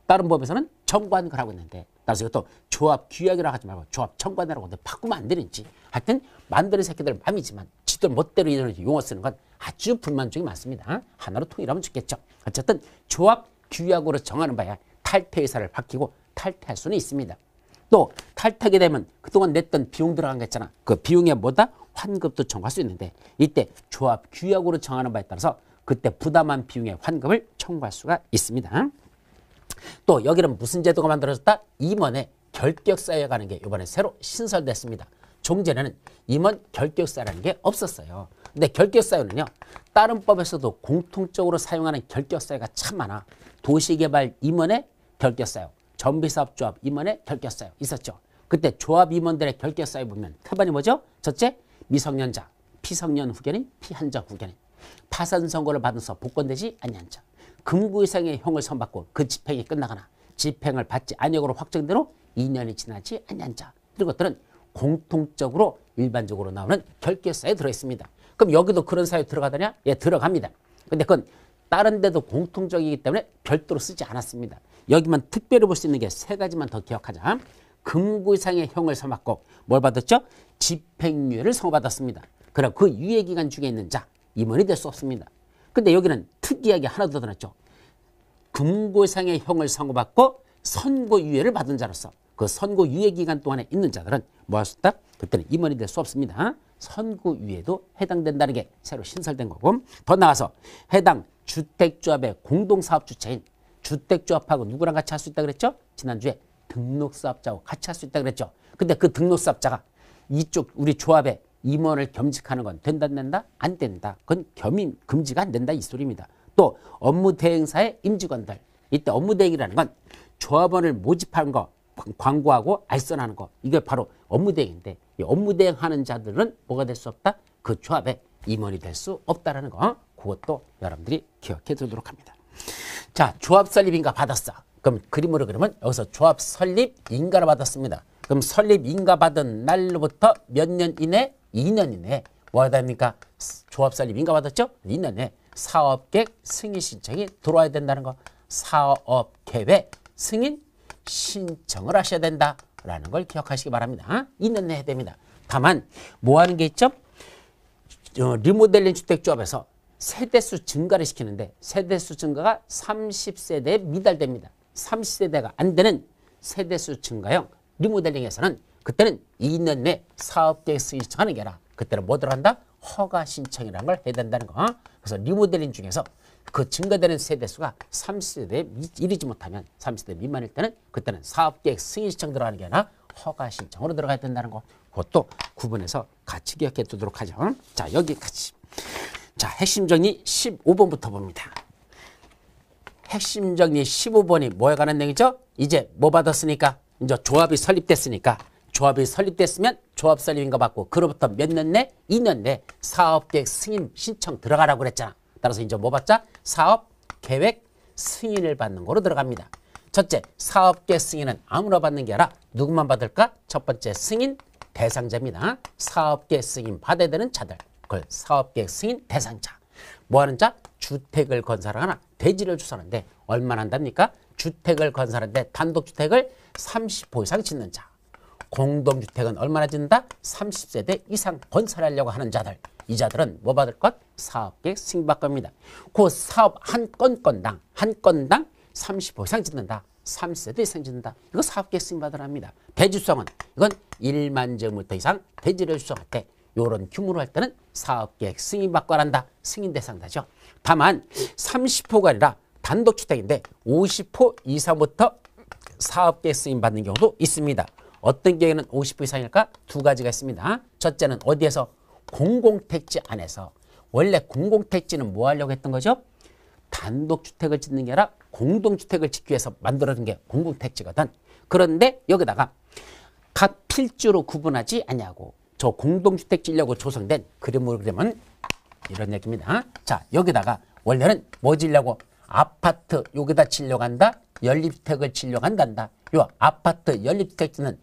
다른 법에서는 정관을 하고 있는데 따라서 이것도 조합 규약이라고 하지 말고 조합 정관이라고 하는데 바꾸면 안 되는지. 하여튼 만드는 새끼들 맘이지만 지들 멋대로 이런 용어 쓰는 건 아주 불만족이 많습니다. 하나로 통일하면 좋겠죠. 어쨌든 조합 규약으로 정하는 바야 탈퇴 의사를 밝히고 탈퇴할 수는 있습니다. 또 탈퇴하게 되면 그동안 냈던 비용 들어간 거 있잖아. 그 비용에 뭐다? 환급도 청구할 수 있는데 이때 조합 규약으로 정하는 바에 따라서 그때 부담한 비용의 환급을 청구할 수가 있습니다. 또 여기는 무슨 제도가 만들어졌다? 임원의 결격사유에 가는 게 이번에 새로 신설됐습니다. 종전에는 임원 결격사유라는 게 없었어요. 근데 결격사유는요. 다른 법에서도 공통적으로 사용하는 결격사유가 참 많아. 도시개발 임원의 결격사유, 정비사업조합 임원의 결격사유 있었죠. 그때 조합 임원들의 결격사유 보면 태반이 뭐죠? 첫째, 미성년자, 피성년 후견인, 피한자 후견인, 파산 선고를 받아서 복권되지 아니한 자, 금고 이상의 형을 선받고 그 집행이 끝나거나 집행을 받지 아니하고로 확정대로 2년이 지나지 아니한 자, 이런 것들은 공통적으로 일반적으로 나오는 결격사유에 들어있습니다. 그럼 여기도 그런 사유 들어가더냐? 예, 들어갑니다. 근데 그건 다른 데도 공통적이기 때문에 별도로 쓰지 않았습니다. 여기만 특별히 볼 수 있는 게 세 가지만 더 기억하자. 금고 이상의 형을 선받고 뭘 받았죠? 집행유예를 선고받았습니다. 그럼 그 유예기간 중에 있는 자, 임원이 될 수 없습니다. 근데 여기는 특이하게 하나 더 넣었죠. 금고 이상의 형을 선고받고 선고유예를 받은 자로서 그 선고유예기간 동안에 있는 자들은 뭐 할 수 있다? 그때는 임원이 될 수 없습니다. 선고유예도 해당된다는 게 새로 신설된 거고 더 나아가서 해당 주택조합의 공동사업주체인 주택조합하고 누구랑 같이 할 수 있다 그랬죠? 지난주에 등록사업자하고 같이 할 수 있다 그랬죠? 근데 그 등록사업자가 이쪽 우리 조합에 임원을 겸직하는 건 된다 안 된다? 안 된다. 그건 겸임 금지가 안 된다 이 소리입니다. 또 업무대행사의 임직원들. 이때 업무대행이라는 건 조합원을 모집하는 거, 광고하고 알선하는 거. 이게 바로 업무대행인데 이 업무대행하는 자들은 뭐가 될 수 없다? 그 조합에 임원이 될 수 없다라는 거. 그것도 여러분들이 기억해 두도록 합니다. 자, 조합 설립 인가 받았어. 그럼 그림으로 그리면 여기서 조합 설립 인가를 받았습니다. 그럼 설립 인가 받은 날로부터 몇 년 이내? 2년 이내에 뭐 해야 됩니까? 조합 설립 인가 받았죠? 2년 내에 사업계획 승인 신청이 들어와야 된다는 거. 사업계획 승인 신청을 하셔야 된다라는 걸 기억하시기 바랍니다. 2년 내에 해야 됩니다. 다만 뭐 하는 게 있죠? 리모델링 주택조합에서 세대수 증가를 시키는데 세대수 증가가 30세대에 미달됩니다. 30세대가 안 되는 세대수 증가형 리모델링에서는 그때는 2년 내 사업계획 승인 신청하는 게 아니라 그때는 뭐 들어간다? 허가 신청이라는 걸 해야 된다는 거. 그래서 리모델링 중에서 그 증가되는 세대수가 30세대에 이르지 못하면 30세대 미만일 때는 그때는 사업계획 승인 신청 들어가는 게 아니라 허가 신청으로 들어가야 된다는 거. 그것도 구분해서 같이 기억해 두도록 하죠. 자, 여기까지. 자, 핵심 정리 15번부터 봅니다. 핵심 정리 15번이 뭐에 관한 내용이죠? 이제 뭐 받았으니까? 이제 조합이 설립됐으니까 조합이 설립됐으면 조합 설립인가 받고 그로부터 몇 년 내? 2년 내 사업계획 승인 신청 들어가라고 그랬잖아. 따라서 이제 뭐 받자? 사업계획 승인을 받는 거로 들어갑니다. 첫째, 사업계획 승인은 아무나 받는 게 아니라 누구만 받을까? 첫 번째 승인 대상자입니다. 사업계획 승인 받아야 되는 자들. 그걸 사업계획 승인 대상자. 뭐 하는 자? 주택을 건설하거나 대지를 주선하는데 얼마나 한답니까? 주택을 건설하는데 단독주택을 30호 이상 짓는 자. 공동주택은 얼마나 짓는다? 30세대 이상 건설하려고 하는 자들. 이 자들은 뭐 받을 것? 사업계획 승인 받을 겁니다. 그 사업 한 건당 30호 이상 짓는다. 3세대 이상 짓는다. 이거 사업계획 승인받으랍니다. 대지수성은 이건 1만 제곱미터 이상 대지를 수성할 때 요런 규모로 할 때는 사업계획 승인받고 한다. 승인 대상자죠. 다만 30호가 아니라 단독주택인데 50호 이상부터 사업계획 승인받는 경우도 있습니다. 어떤 경우에는 50호 이상일까? 두 가지가 있습니다. 첫째는 어디에서? 공공택지 안에서. 원래 공공택지는 뭐 하려고 했던 거죠? 단독주택을 짓는 게 아니라 공동주택을 짓기 위해서 만들어진 게 공공택지거든. 그런데 여기다가 각 필지로 구분하지 않냐고. 저 공동주택 지려고 조성된 그림을 그리면 이런 얘기입니다. 자, 여기다가 원래는 뭐 지려고? 아파트 여기다 지려고 한다. 연립주택을 지려고 한단다. 요 아파트 연립주택 짓는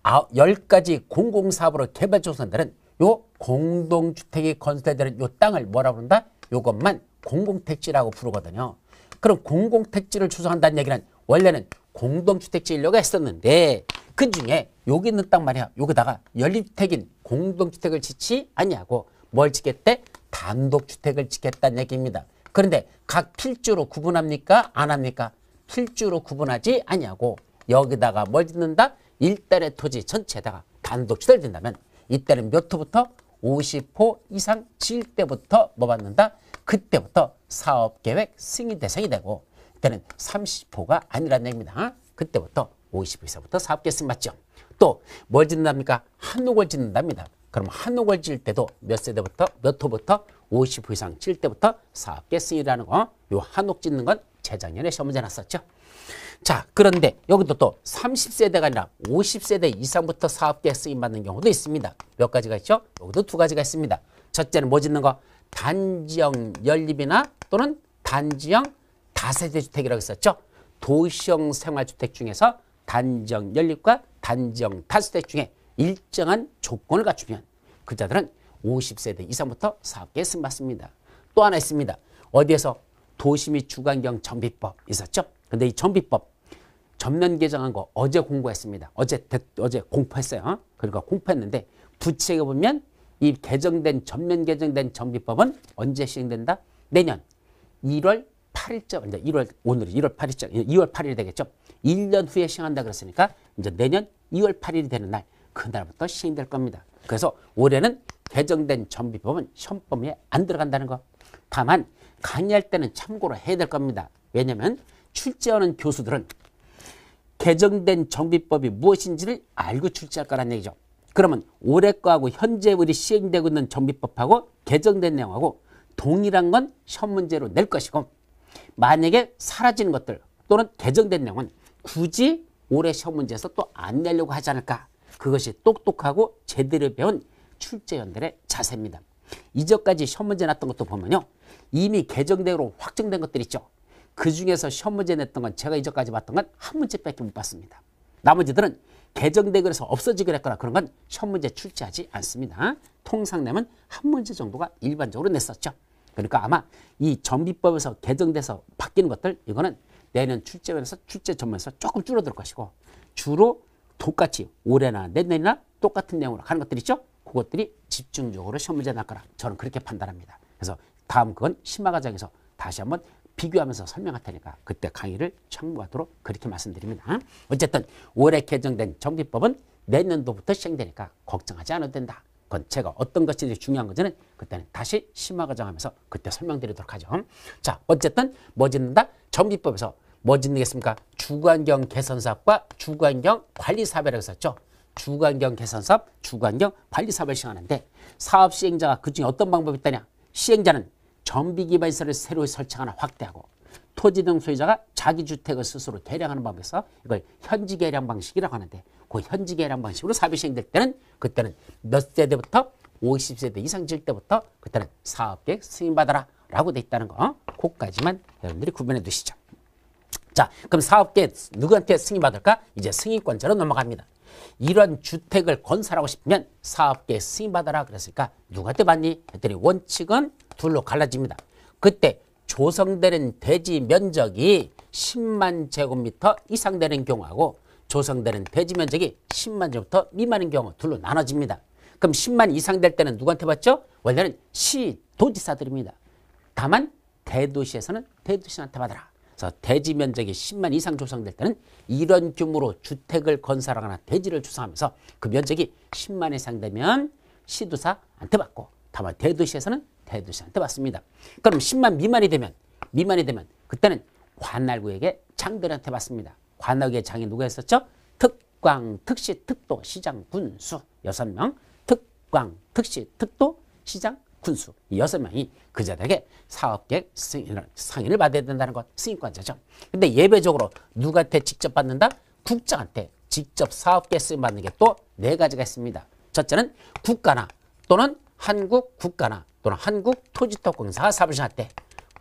10가지 공공사업으로 개발 조성들은 요 공동주택이 건설되는 요 땅을 뭐라고 그런다? 요것만 공공택지라고 부르거든요. 그럼 공공택지를 조성한다는 얘기는 원래는 공동주택지 인려고 했었는데 그중에 여기 있는 땅 말이야. 여기다가 연립주택인 공동주택을 짓지 아니하고 뭘 짓겠대? 단독주택을 짓겠다는 얘기입니다. 그런데 각 필지로 구분합니까? 안 합니까? 필지로 구분하지 아니하고 여기다가 뭘 짓는다? 일단의 토지 전체에다가 단독주택을 짓는다면 이때는 몇 호부터? 50호 이상 지을 때부터 뭐 받는다? 그때부터 사업계획 승인 대상이 되고 이때는 30호가 아니라는 얘기입니다. 그때부터 50호 이상부터 사업계획 승인 받죠. 또 뭘 짓는답니까? 한옥을 짓는답니다. 그럼 한옥을 지을 때도 몇 세대부터 몇 호부터 50호 이상 지을 때부터 사업계획 승인이라는 거. 요 한옥 짓는 건 재작년에 시험 문제 났었죠. 자, 그런데 여기도 또 30세대가 아니라 50세대 이상부터 사업계획 승인받는 경우도 있습니다. 몇 가지가 있죠? 여기도 두 가지가 있습니다. 첫째는 뭐 짓는 거? 단지형 연립이나 또는 단지형 다세대 주택이라고 했었죠. 도시형 생활주택 중에서 단지형 연립과 단지형 다세대 중에 일정한 조건을 갖추면 그자들은 50세대 이상부터 사업계획 승인받습니다. 또 하나 있습니다. 어디에서? 도시 및 주거환경 정비법 있었죠. 근데 이 정비법 전면 개정한 거 어제 공부했습니다. 어제 공부했어요. 그러니까 공부했는데 부칙에 보면 이 전면 개정된 정비법은 언제 시행된다? 내년 1월 8일자, 이제 오늘이 1월 8일자, 2월 8일이 되겠죠. 1년 후에 시행한다 그랬으니까 이제 내년 2월 8일이 되는 날, 그날부터 시행될 겁니다. 그래서 올해는 개정된 정비법은 시험범위에 안 들어간다는 거. 다만 강의할 때는 참고로 해야 될 겁니다. 왜냐하면 출제하는 교수들은 개정된 정비법이 무엇인지를 알고 출제할 거란 얘기죠. 그러면 올해 거하고 현재 우리 시행되고 있는 정비법하고 개정된 내용하고 동일한 건 시험 문제로 낼 것이고 만약에 사라지는 것들 또는 개정된 내용은 굳이 올해 시험 문제에서 또 안 내려고 하지 않을까. 그것이 똑똑하고 제대로 배운 출제위원들의 자세입니다. 이전까지 시험 문제 났던 것도 보면요. 이미 개정대로 확정된 것들 있죠. 그중에서 시험 문제 냈던 건 제가 이전까지 봤던 건 한 문제밖에 못 봤습니다. 나머지들은 개정되고 그래서 없어지기로 했거나 그런 건 시험 문제 출제하지 않습니다. 통상 내면 한 문제 정도가 일반적으로 냈었죠. 그러니까 아마 이 정비법에서 개정돼서 바뀌는 것들 이거는 내년 출제원에서 출제 전문에서 조금 줄어들 것이고 주로 똑같이 올해나 내년이나 똑같은 내용으로 하는 것들 있죠. 그것들이 집중적으로 시험 문제 날 거라 저는 그렇게 판단합니다. 그래서 다음 그건 심화 과정에서 다시 한번 비교하면서 설명할 테니까 그때 강의를 참고하도록 그렇게 말씀드립니다. 어쨌든 올해 개정된 정비법은 내년도부터 시행되니까 걱정하지 않아도 된다. 그건 제가 어떤 것이 중요한 건지는 그때는 다시 심화 과정하면서 그때 설명드리도록 하죠. 자, 어쨌든 뭐 짓는다? 정비법에서 뭐 짓겠습니까? 주거환경 개선사업과 주거환경 관리사업이라고 했었죠. 주거환경 개선사업, 주거환경 관리사업을 시행하는데 사업 시행자가 그중에 어떤 방법이 있다냐? 시행자는 정비기반시설을 새로 설치하거나 확대하고 토지 등 소유자가 자기 주택을 스스로 개량하는 방법에서 이걸 현지 개량 방식이라고 하는데 그 현지 개량 방식으로 사업이 시행될 때는 그때는 몇 세대부터 50세대 이상 질 때부터 그때는 사업계획 승인받아라 라고 돼 있다는 거. 그것까지만 여러분들이 구분해 두시죠. 자, 그럼 사업계획 누구한테 승인받을까? 이제 승인권자로 넘어갑니다. 이런 주택을 건설하고 싶으면 사업계획 승인받아라 그랬으니까 누구한테 받니? 했더니 원칙은 둘로 갈라집니다. 그때 조성되는 대지 면적이 10만 제곱미터 이상 되는 경우하고 조성되는 대지 면적이 10만 제곱미터 미만인 경우 둘로 나눠집니다. 그럼 10만 이상 될 때는 누구한테 받죠? 원래는 시 도지사들입니다. 다만 대도시에서는 대도시한테 받아라. 그래서 대지 면적이 10만 이상 조성될 때는 이런 규모로 주택을 건설하거나 대지를 조성하면서 그 면적이 10만 이상 되면 시도사한테 받고 다만 대도시에서는 대도시한테 받습니다. 그럼 10만 미만이 되면 그때는 관할구에게 장들한테 받습니다. 관할구의 장이 누가 했었죠? 특광, 특시, 특도, 시장, 군수 6명. 특광, 특시, 특도, 시장, 군수 이 6명이 그자들에게 사업계획 상의를 받아야 된다는 것, 승인권자죠. 근데 예외적으로 누구한테 직접 받는다? 국장한테 직접 사업계획 승인 받는 게 또 4가지가 있습니다. 첫째는 국가나 또는 한국 국가나 또는 한국 토지특공사가 사업을 시작할 때,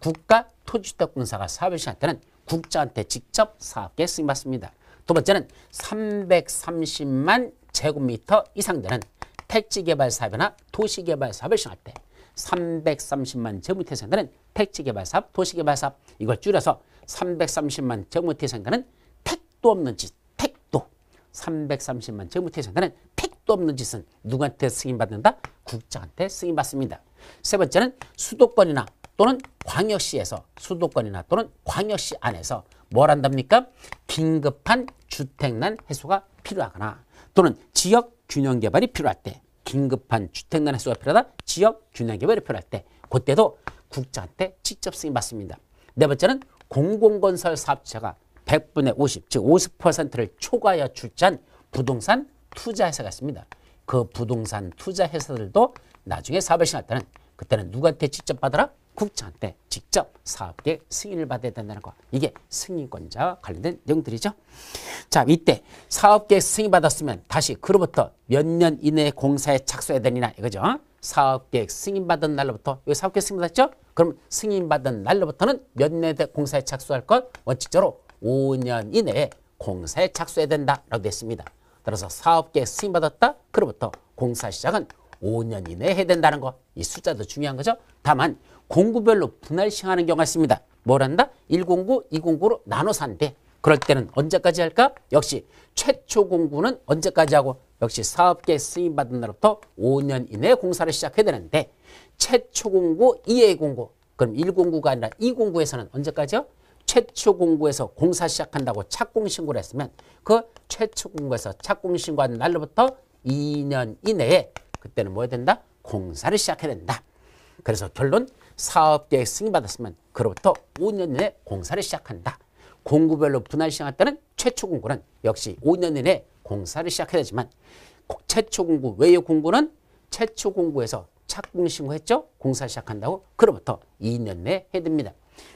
국가 토지특공사가 사업을 시작할 때는 국장한테 직접 사업계획 승인 받습니다. 두 번째는 330만 제곱미터 이상 되는 택지개발 사업이나 도시개발 사업을 시작할 때 330만 제곱미터 이상 되는 택지개발 사업, 도시개발 사업 이걸 줄여서 330만 제곱미터 이상 되는 택도 없는 짓, 택도 330만 제곱미터 이상 되는 택도 없는 짓은 누구한테 승인받는다? 국장한테 승인받습니다. 세 번째는 수도권이나 또는 광역시에서 수도권이나 또는 광역시 안에서 뭘 한답니까? 긴급한 주택난 해소가 필요하거나 또는 지역 균형 개발이 필요할 때, 긴급한 주택난 해소가 필요하다, 지역 균형 개발이 필요할 때 그때도 국장한테 직접 승인받습니다. 네 번째는 공공건설 사업체가 100분의 50, 즉 50%를 초과하여 출자한 부동산 투자회사가 있습니다. 그 부동산 투자회사들도 나중에 사업을 시작할 때는 그때는 누구한테 직접 받아라? 국장한테 직접 사업계획 승인을 받아야 된다는 거. 이게 승인권자와 관련된 내용들이죠. 자, 이때 사업계획 승인 받았으면 다시 그로부터 몇 년 이내에 공사에 착수해야 되느냐 이거죠. 사업계획 승인 받은 날로부터 여기 사업계획 승인 받았죠? 그럼 승인 받은 날로부터는 몇 년에 공사에 착수할 것? 원칙적으로 5년 이내에 공사에 착수해야 된다라고 되어 있습니다. 따라서 사업계획 승인 받았다. 그로부터 공사 시작은 5년 이내에 해야 된다는 거. 이 숫자도 중요한 거죠. 다만 공구별로 분할 시행하는 경우가 있습니다. 뭘 한다? 1공구, 2공구로 나눠서 한대. 그럴 때는 언제까지 할까? 역시 최초 공구는 언제까지 하고 역시 사업계획 승인받은 날부터 5년 이내에 공사를 시작해야 되는데 최초 공구, 2회 공구 그럼 1공구가 아니라 2공구에서는 언제까지요? 최초 공구에서 공사 시작한다고 착공신고를 했으면 그 최초 공구에서 착공신고한 날로부터 2년 이내에 그때는 뭐 해야 된다? 공사를 시작해야 된다. 그래서 결론 사업계획 승인받았으면 그로부터 5년 이내에 공사를 시작한다. 공구별로 분할 시행할 때는 최초 공구는 역시 5년 이내에 공사를 시작해야 되지만 최초 공구 외의 공구는 최초 공구에서 착공 신고했죠? 공사 시작한다고 그로부터 2년 내에 해야 됩니다.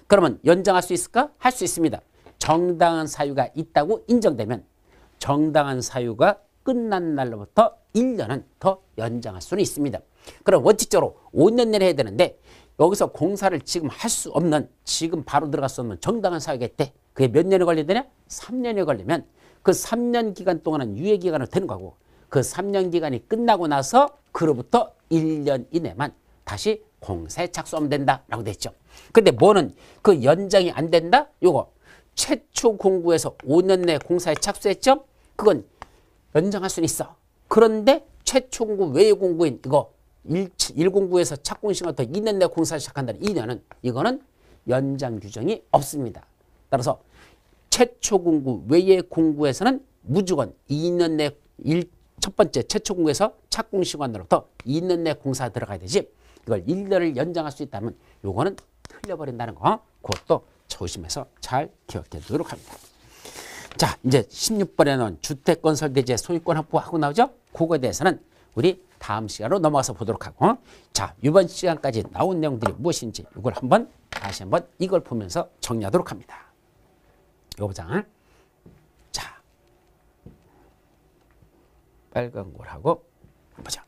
그러면 연장할 수 있을까? 할 수 있습니다. 정당한 사유가 있다고 인정되면 정당한 사유가 끝난 날로부터 1년은 더 연장할 수는 있습니다. 그럼 원칙적으로 5년 내에 해야 되는데 여기서 공사를 지금 할 수 없는 지금 바로 들어갈 수 없는 정당한 사유가 있대. 그게 몇 년이 걸리느냐? 3년이 걸리면 그 3년 기간 동안은 유예기간으로 되는 거고 그 3년 기간이 끝나고 나서 그로부터 1년 이내만 다시 공사에 착수하면 된다라고 돼 있죠. 근데 뭐는 그 연장이 안 된다? 요거 최초 공구에서 5년 내에 공사에 착수했죠? 그건 연장할 수는 있어. 그런데 최초 공구 외의 공구인 이거 1공구에서 착공시간부터 2년 내에 공사를 시작한다는 2년은 이거는 연장 규정이 없습니다. 따라서 최초 공구 외의 공구에서는 무조건 2년 내 첫 번째 최초 공구에서 착공시간으로부터 2년 내 공사 들어가야 되지 이걸 1년을 연장할 수 있다면 요거는 틀려버린다는 거 그것도 조심해서 잘 기억해 두도록 합니다. 자, 이제 16번에 나온 주택건설대지의 소유권 확보하고 나오죠? 그거에 대해서는 우리 다음 시간으로 넘어가서 보도록 하고 자, 이번 시간까지 나온 내용들이 무엇인지 이걸 다시 한번 이걸 보면서 정리하도록 합니다. 이거 보자. 자, 빨간 걸하고 보자.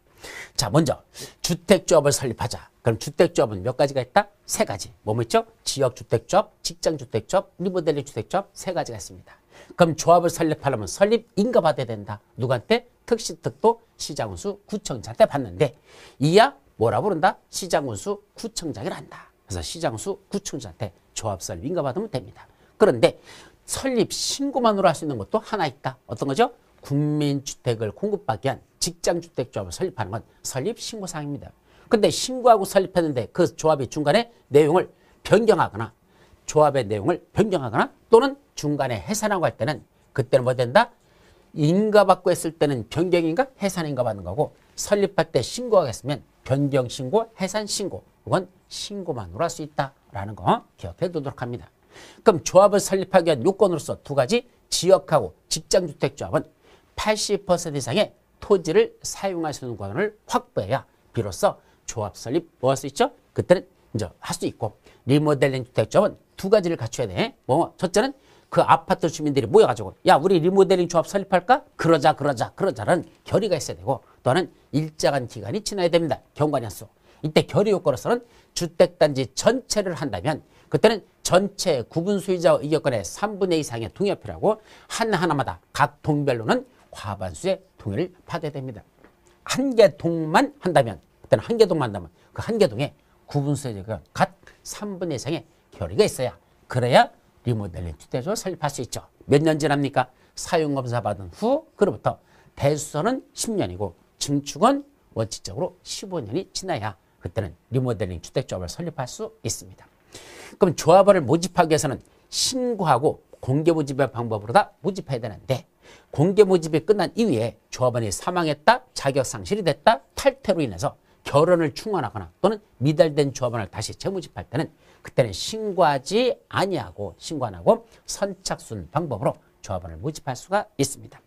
자, 먼저 주택조합을 설립하자. 그럼 주택조합은 몇 가지가 있다? 3가지. 뭐 있죠? 지역주택조합, 직장주택조합, 리모델링 주택조합 3가지가 있습니다. 그럼 조합을 설립하려면 설립 인가 받아야 된다. 누구한테? 특시특도 시장운수 구청장한테 받는데 이야 뭐라 부른다? 시장운수 구청장이라 한다. 그래서 시장운수 구청장한테 조합 설립 인가 받으면 됩니다. 그런데 설립 신고만으로 할 수 있는 것도 하나 있다. 어떤 거죠? 국민주택을 공급받기 위한 직장주택조합을 설립하는 건 설립 신고사항입니다. 근데 신고하고 설립했는데 그 조합이 중간에 내용을 변경하거나 조합의 내용을 변경하거나 또는 중간에 해산하고 할 때는 그때는 뭐 된다? 인가받고 했을 때는 변경인가 해산인가 받는 거고 설립할 때 신고하겠으면 변경 신고, 해산 신고 이건 신고만으로 할 수 있다라는 거 기억해 두도록 합니다. 그럼 조합을 설립하기 위한 요건으로서 두 가지 지역하고 직장주택조합은 80% 이상의 토지를 사용할 수 있는 권한을 확보해야 비로소 조합 설립 뭐 할 수 있죠? 그때는 이제 할 수 있고 리모델링 주택조합은 두 가지를 갖춰야 돼. 뭐 첫째는 그 아파트 주민들이 모여가지고 야 우리 리모델링 조합 설립할까? 그러자라는 결의가 있어야 되고 또 하나는 일정한 기간이 지나야 됩니다. 경과년수. 이때 결의 요건으로서는 주택단지 전체를 한다면 그때는 전체 구분 소유자 의결권의 3분의 2 이상의 동의가 필요하고 하나하나마다 각 동별로는 과반수의 동의를 받아야 됩니다. 한 개 동만 한다면 그때는 한 개 동만 한다면 그 한 개 동에 구분 소유자가 각 3분의 2 이상의 결의가 있어야 그래야 리모델링 주택조합을 설립할 수 있죠. 몇 년 지납니까? 사용검사 받은 후 그로부터 대수선은 10년이고 증축은 원칙적으로 15년이 지나야 그때는 리모델링 주택조합을 설립할 수 있습니다. 그럼 조합원을 모집하기 위해서는 신고하고 공개 모집의 방법으로 다 모집해야 되는데 공개 모집이 끝난 이후에 조합원이 사망했다, 자격 상실이 됐다, 탈퇴로 인해서 결혼을 충원하거나 또는 미달된 조합원을 다시 재모집할 때는 그때는 신고하지 아니하고 신고 안 하고 선착순 방법으로 조합원을 모집할 수가 있습니다.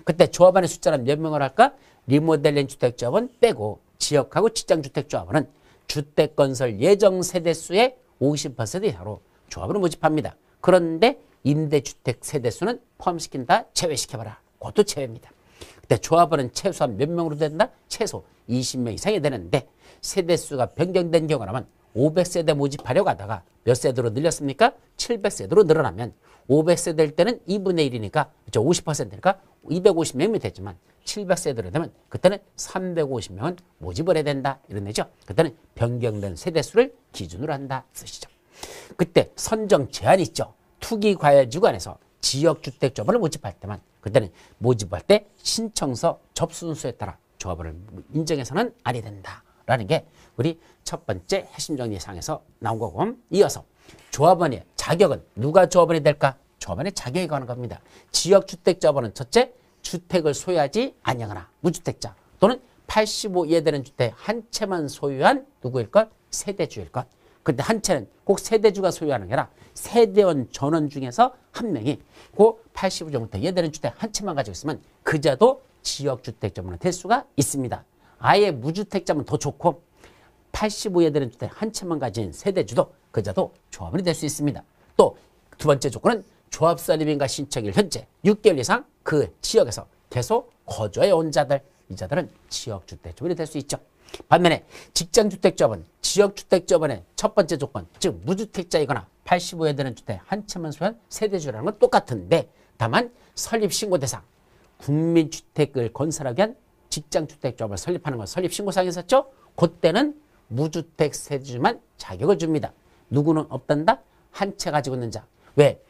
그때 조합원의 숫자는 몇 명을 할까? 리모델링 주택조합원 빼고 지역하고 직장주택조합원은 주택건설 예정 세대수의 50% 이하로 조합을 모집합니다. 그런데 임대주택 세대수는 포함시킨다, 제외시켜봐라. 그것도 제외입니다. 그때 조합원은 최소한 몇 명으로 된다? 최소 20명 이상이 되는데 세대수가 변경된 경우라면 500세대 모집하려고 하다가 몇 세대로 늘렸습니까? 700세대로 늘어나면 500세대일 때는 2분의 1이니까 그렇죠? 50%니까 250명이 되지만 700세대로 되면 그때는 350명은 모집을 해야 된다. 이런 얘기죠. 그때는 변경된 세대수를 기준으로 한다. 쓰시죠. 그때 선정 제한이 있죠. 투기과열지구 안에서 지역주택조합원을 모집할 때만 그때는 모집할 때 신청서 접수 순서에 따라 조합원을 인정해서는 아니 된다라는 게 우리 첫 번째 핵심정리사항에서 나온 거고 이어서 조합원의 자격은 누가 조합원이 될까? 조합원의 자격이 관한 겁니다. 지역주택조합원은 첫째 주택을 소유하지 아니하거나 무주택자 또는 85 이하되는 주택 한 채만 소유한 누구일 것? 세대주일 것. 근데 한 채는 꼭 세대주가 소유하는 게 아니라 세대원 전원 중에서 한 명이 그 85제곱미터 이하되는 주택 한 채만 가지고 있으면 그자도 지역주택조합원이 될 수가 있습니다. 아예 무주택자면 더 좋고 85 이하되는 주택 한 채만 가진 세대주도 그자도 조합원이 될 수 있습니다. 또 두 번째 조건은 조합 설립인가 신청일 현재 6개월 이상 그 지역에서 계속 거주해 온 자들, 이 자들은 지역주택조합원이 될 수 있죠. 반면에 직장주택조합원, 지역주택조합원의 첫 번째 조건, 즉 무주택자이거나 85에 되는 주택 한 채만 소유한 세대주라는 건 똑같은데 다만 설립신고 대상, 국민주택을 건설하기 위한 직장주택조합을 설립하는 건 설립신고사항에 있었죠. 그때는 무주택 세대주만 자격을 줍니다. 누구는 없단다? 한 채 가지고 있는 자. 왜?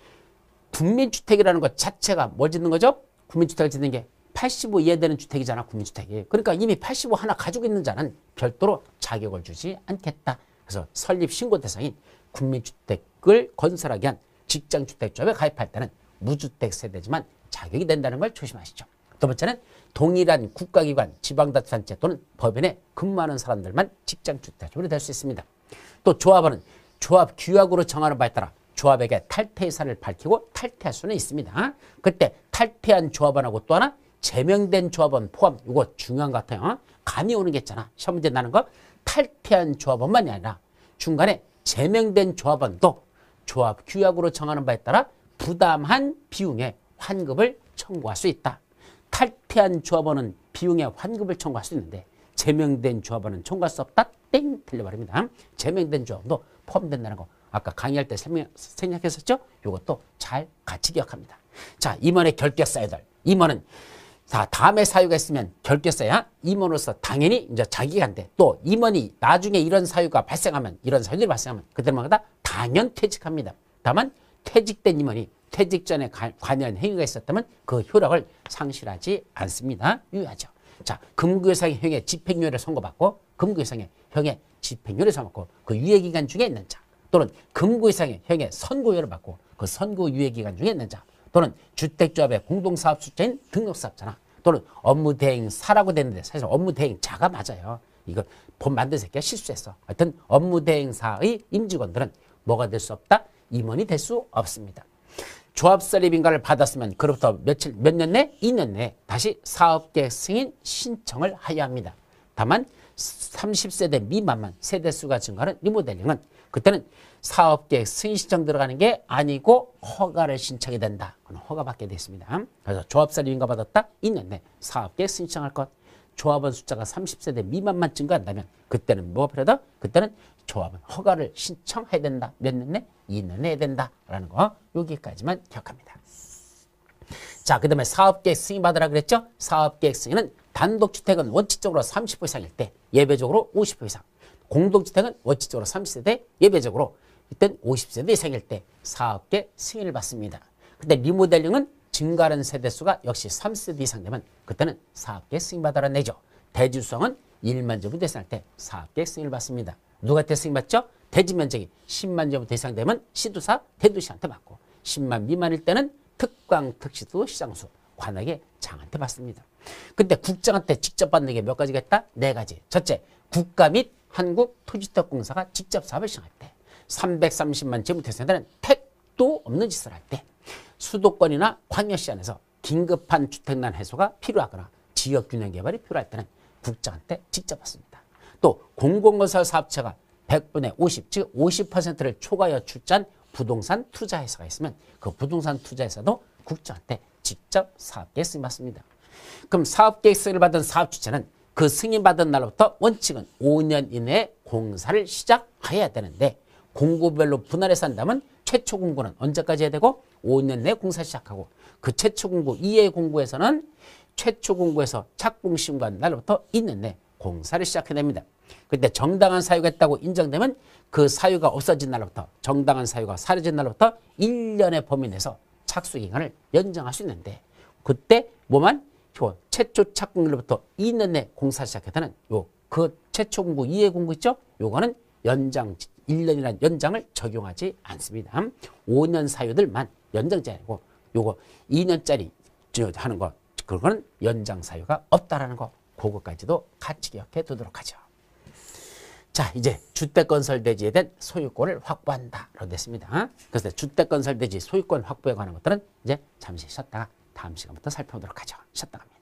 국민주택이라는 것 자체가 뭘 짓는 거죠? 국민주택을 짓는 게 85 이하 되는 주택이잖아, 국민주택이. 그러니까 이미 85 하나 가지고 있는 자는 별도로 자격을 주지 않겠다. 그래서 설립신고 대상인 국민주택을 건설하기 위한 직장주택조합에 가입할 때는 무주택 세대지만 자격이 된다는 걸 조심하시죠. 두 번째는 동일한 국가기관, 지방자치단체 또는 법인에 근무하는 사람들만 직장주택조합이 될 수 있습니다. 또 조합원은 조합 규약으로 정하는 바에 따라 조합에게 탈퇴 의사를 밝히고 탈퇴할 수는 있습니다. 그때 탈퇴한 조합원하고 또 하나 제명된 조합원 포함, 이거 중요한 것 같아요. 감이 오는 게 있잖아. 시험 문제 나는 거. 탈퇴한 조합원만이 아니라 중간에 제명된 조합원도 조합 규약으로 정하는 바에 따라 부담한 비용의 환급을 청구할 수 있다. 탈퇴한 조합원은 비용의 환급을 청구할 수 있는데 제명된 조합원은 청구할 수 없다. 땡! 틀려버립니다. 제명된 조합원도 포함된다는 거. 아까 강의할 때 생략했었죠? 이것도 잘 같이 기억합니다. 자, 임원의 결격사유들. 임원은 자, 다음에 사유가 있으면 결격사유야 임원으로서 당연히 이제 자기가 한데 또 임원이 나중에 이런 사유가 발생하면 이런 사유들이 발생하면 그때마다 당연 퇴직합니다. 다만 퇴직된 임원이 퇴직 전에 관여한 행위가 있었다면 그 효력을 상실하지 않습니다. 유의하죠. 자, 금고유상의 형의 집행유예를 선고받고 금고유상의 형의 집행유예를 선고받고 그 유예기간 중에 있는 자. 또는 금고 이상의 형의 선고유예를 받고 그 선고 유예 기간 중에 있는 자 또는 주택조합의 공동사업수자인 등록사업자나 또는 업무대행사라고 되는데 사실 업무대행자가 맞아요. 이거 본 만든 새끼가 실수했어. 하여튼 업무대행사의 임직원들은 뭐가 될 수 없다? 임원이 될 수 없습니다. 조합설립인가를 받았으면 그로부터 몇 년 내? 2년 내에 다시 사업계획 승인 신청을 하여야 합니다. 다만 30세대 미만만 세대수가 증가하는 리모델링은 그때는 사업계획 승인 신청 들어가는 게 아니고 허가를 신청해야 된다. 그건 허가받게 되어 있습니다. 그래서 조합설립인가 받았다? 2년 내 사업계획 승인 신청할 것. 조합원 숫자가 30세대 미만만 증가한다면 그때는 뭐가 필요하다? 그때는 조합은 허가를 신청해야 된다. 몇 년 내? 2년 내에 된다라는 거 여기까지만 기억합니다. 자, 그 다음에 사업계획 승인 받으라 그랬죠? 사업계획 승인은 단독주택은 원칙적으로 30% 이상일 때 예외적으로 50% 이상, 공동주택은 원칙적으로 30세대 예외적으로 이땐 50세대 이상일 때 사업계획 승인을 받습니다. 근데 리모델링은 증가하는 세대수가 역시 3세대 이상 되면 그때는 사업계획 승인 받아라 내죠. 대지수성은 1만 제곱미터 이상일 때 사업계획 승인을 받습니다. 누구한테 승인 받죠? 대지 면적이 10만 제곱미터 이상 되면 시도사, 대도시한테 받고 10만 미만일 때는 특광, 특시도, 시장수, 관악의 장한테 받습니다. 근데 국장한테 직접 받는 게 몇 가지가 있다? 4가지. 첫째, 국가 및 한국토지주택공사가 직접 사업을 시행할 때 330만 제곱미터 이상 되는 택도 없는 짓을 할 때 수도권이나 광역시 안에서 긴급한 주택난 해소가 필요하거나 지역균형 개발이 필요할 때는 국장한테 직접 받습니다. 또 공공건설 사업체가 100분의 50, 즉 50%를 초과하여 출자한 부동산 투자회사가 있으면 그 부동산 투자회사도 국장한테 직접 사업계획 승인 받습니다. 그럼 사업계획 승인을 받은 사업주체는 그 승인받은 날부터 원칙은 5년 이내에 공사를 시작해야 되는데 공고별로 분할해서 한다면 최초 공고는 언제까지 해야 되고 5년 내에 공사 시작하고 그 최초 공고 이외의 공고에서는 최초 공고에서 착공 신고한 날부터 2년 내에 공사를 시작해야 됩니다. 그때 정당한 사유가 있다고 인정되면 그 사유가 없어진 날부터 정당한 사유가 사라진 날부터 1년의 범위 내에서 착수 기간을 연장할 수 있는데 그때 뭐만 최초 착공일부터 2년 내 공사 시작했다는 그 최초 공고 이해 공고 있죠? 요거는 연장 1년이라는 연장을 적용하지 않습니다. 5년 사유들만 연장제 아니고 요거 2년짜리 하는 거 그거는 연장 사유가 없다라는 거 그거까지도 같이 기억해 두도록 하죠. 자, 이제 주택건설대지에 대한 소유권을 확보한다라고 됐습니다. 그래서 주택건설대지 소유권 확보에 관한 것들은 이제 잠시 쉬었다가 다음 시간부터 살펴보도록 하죠. 쉬었다 갑니다.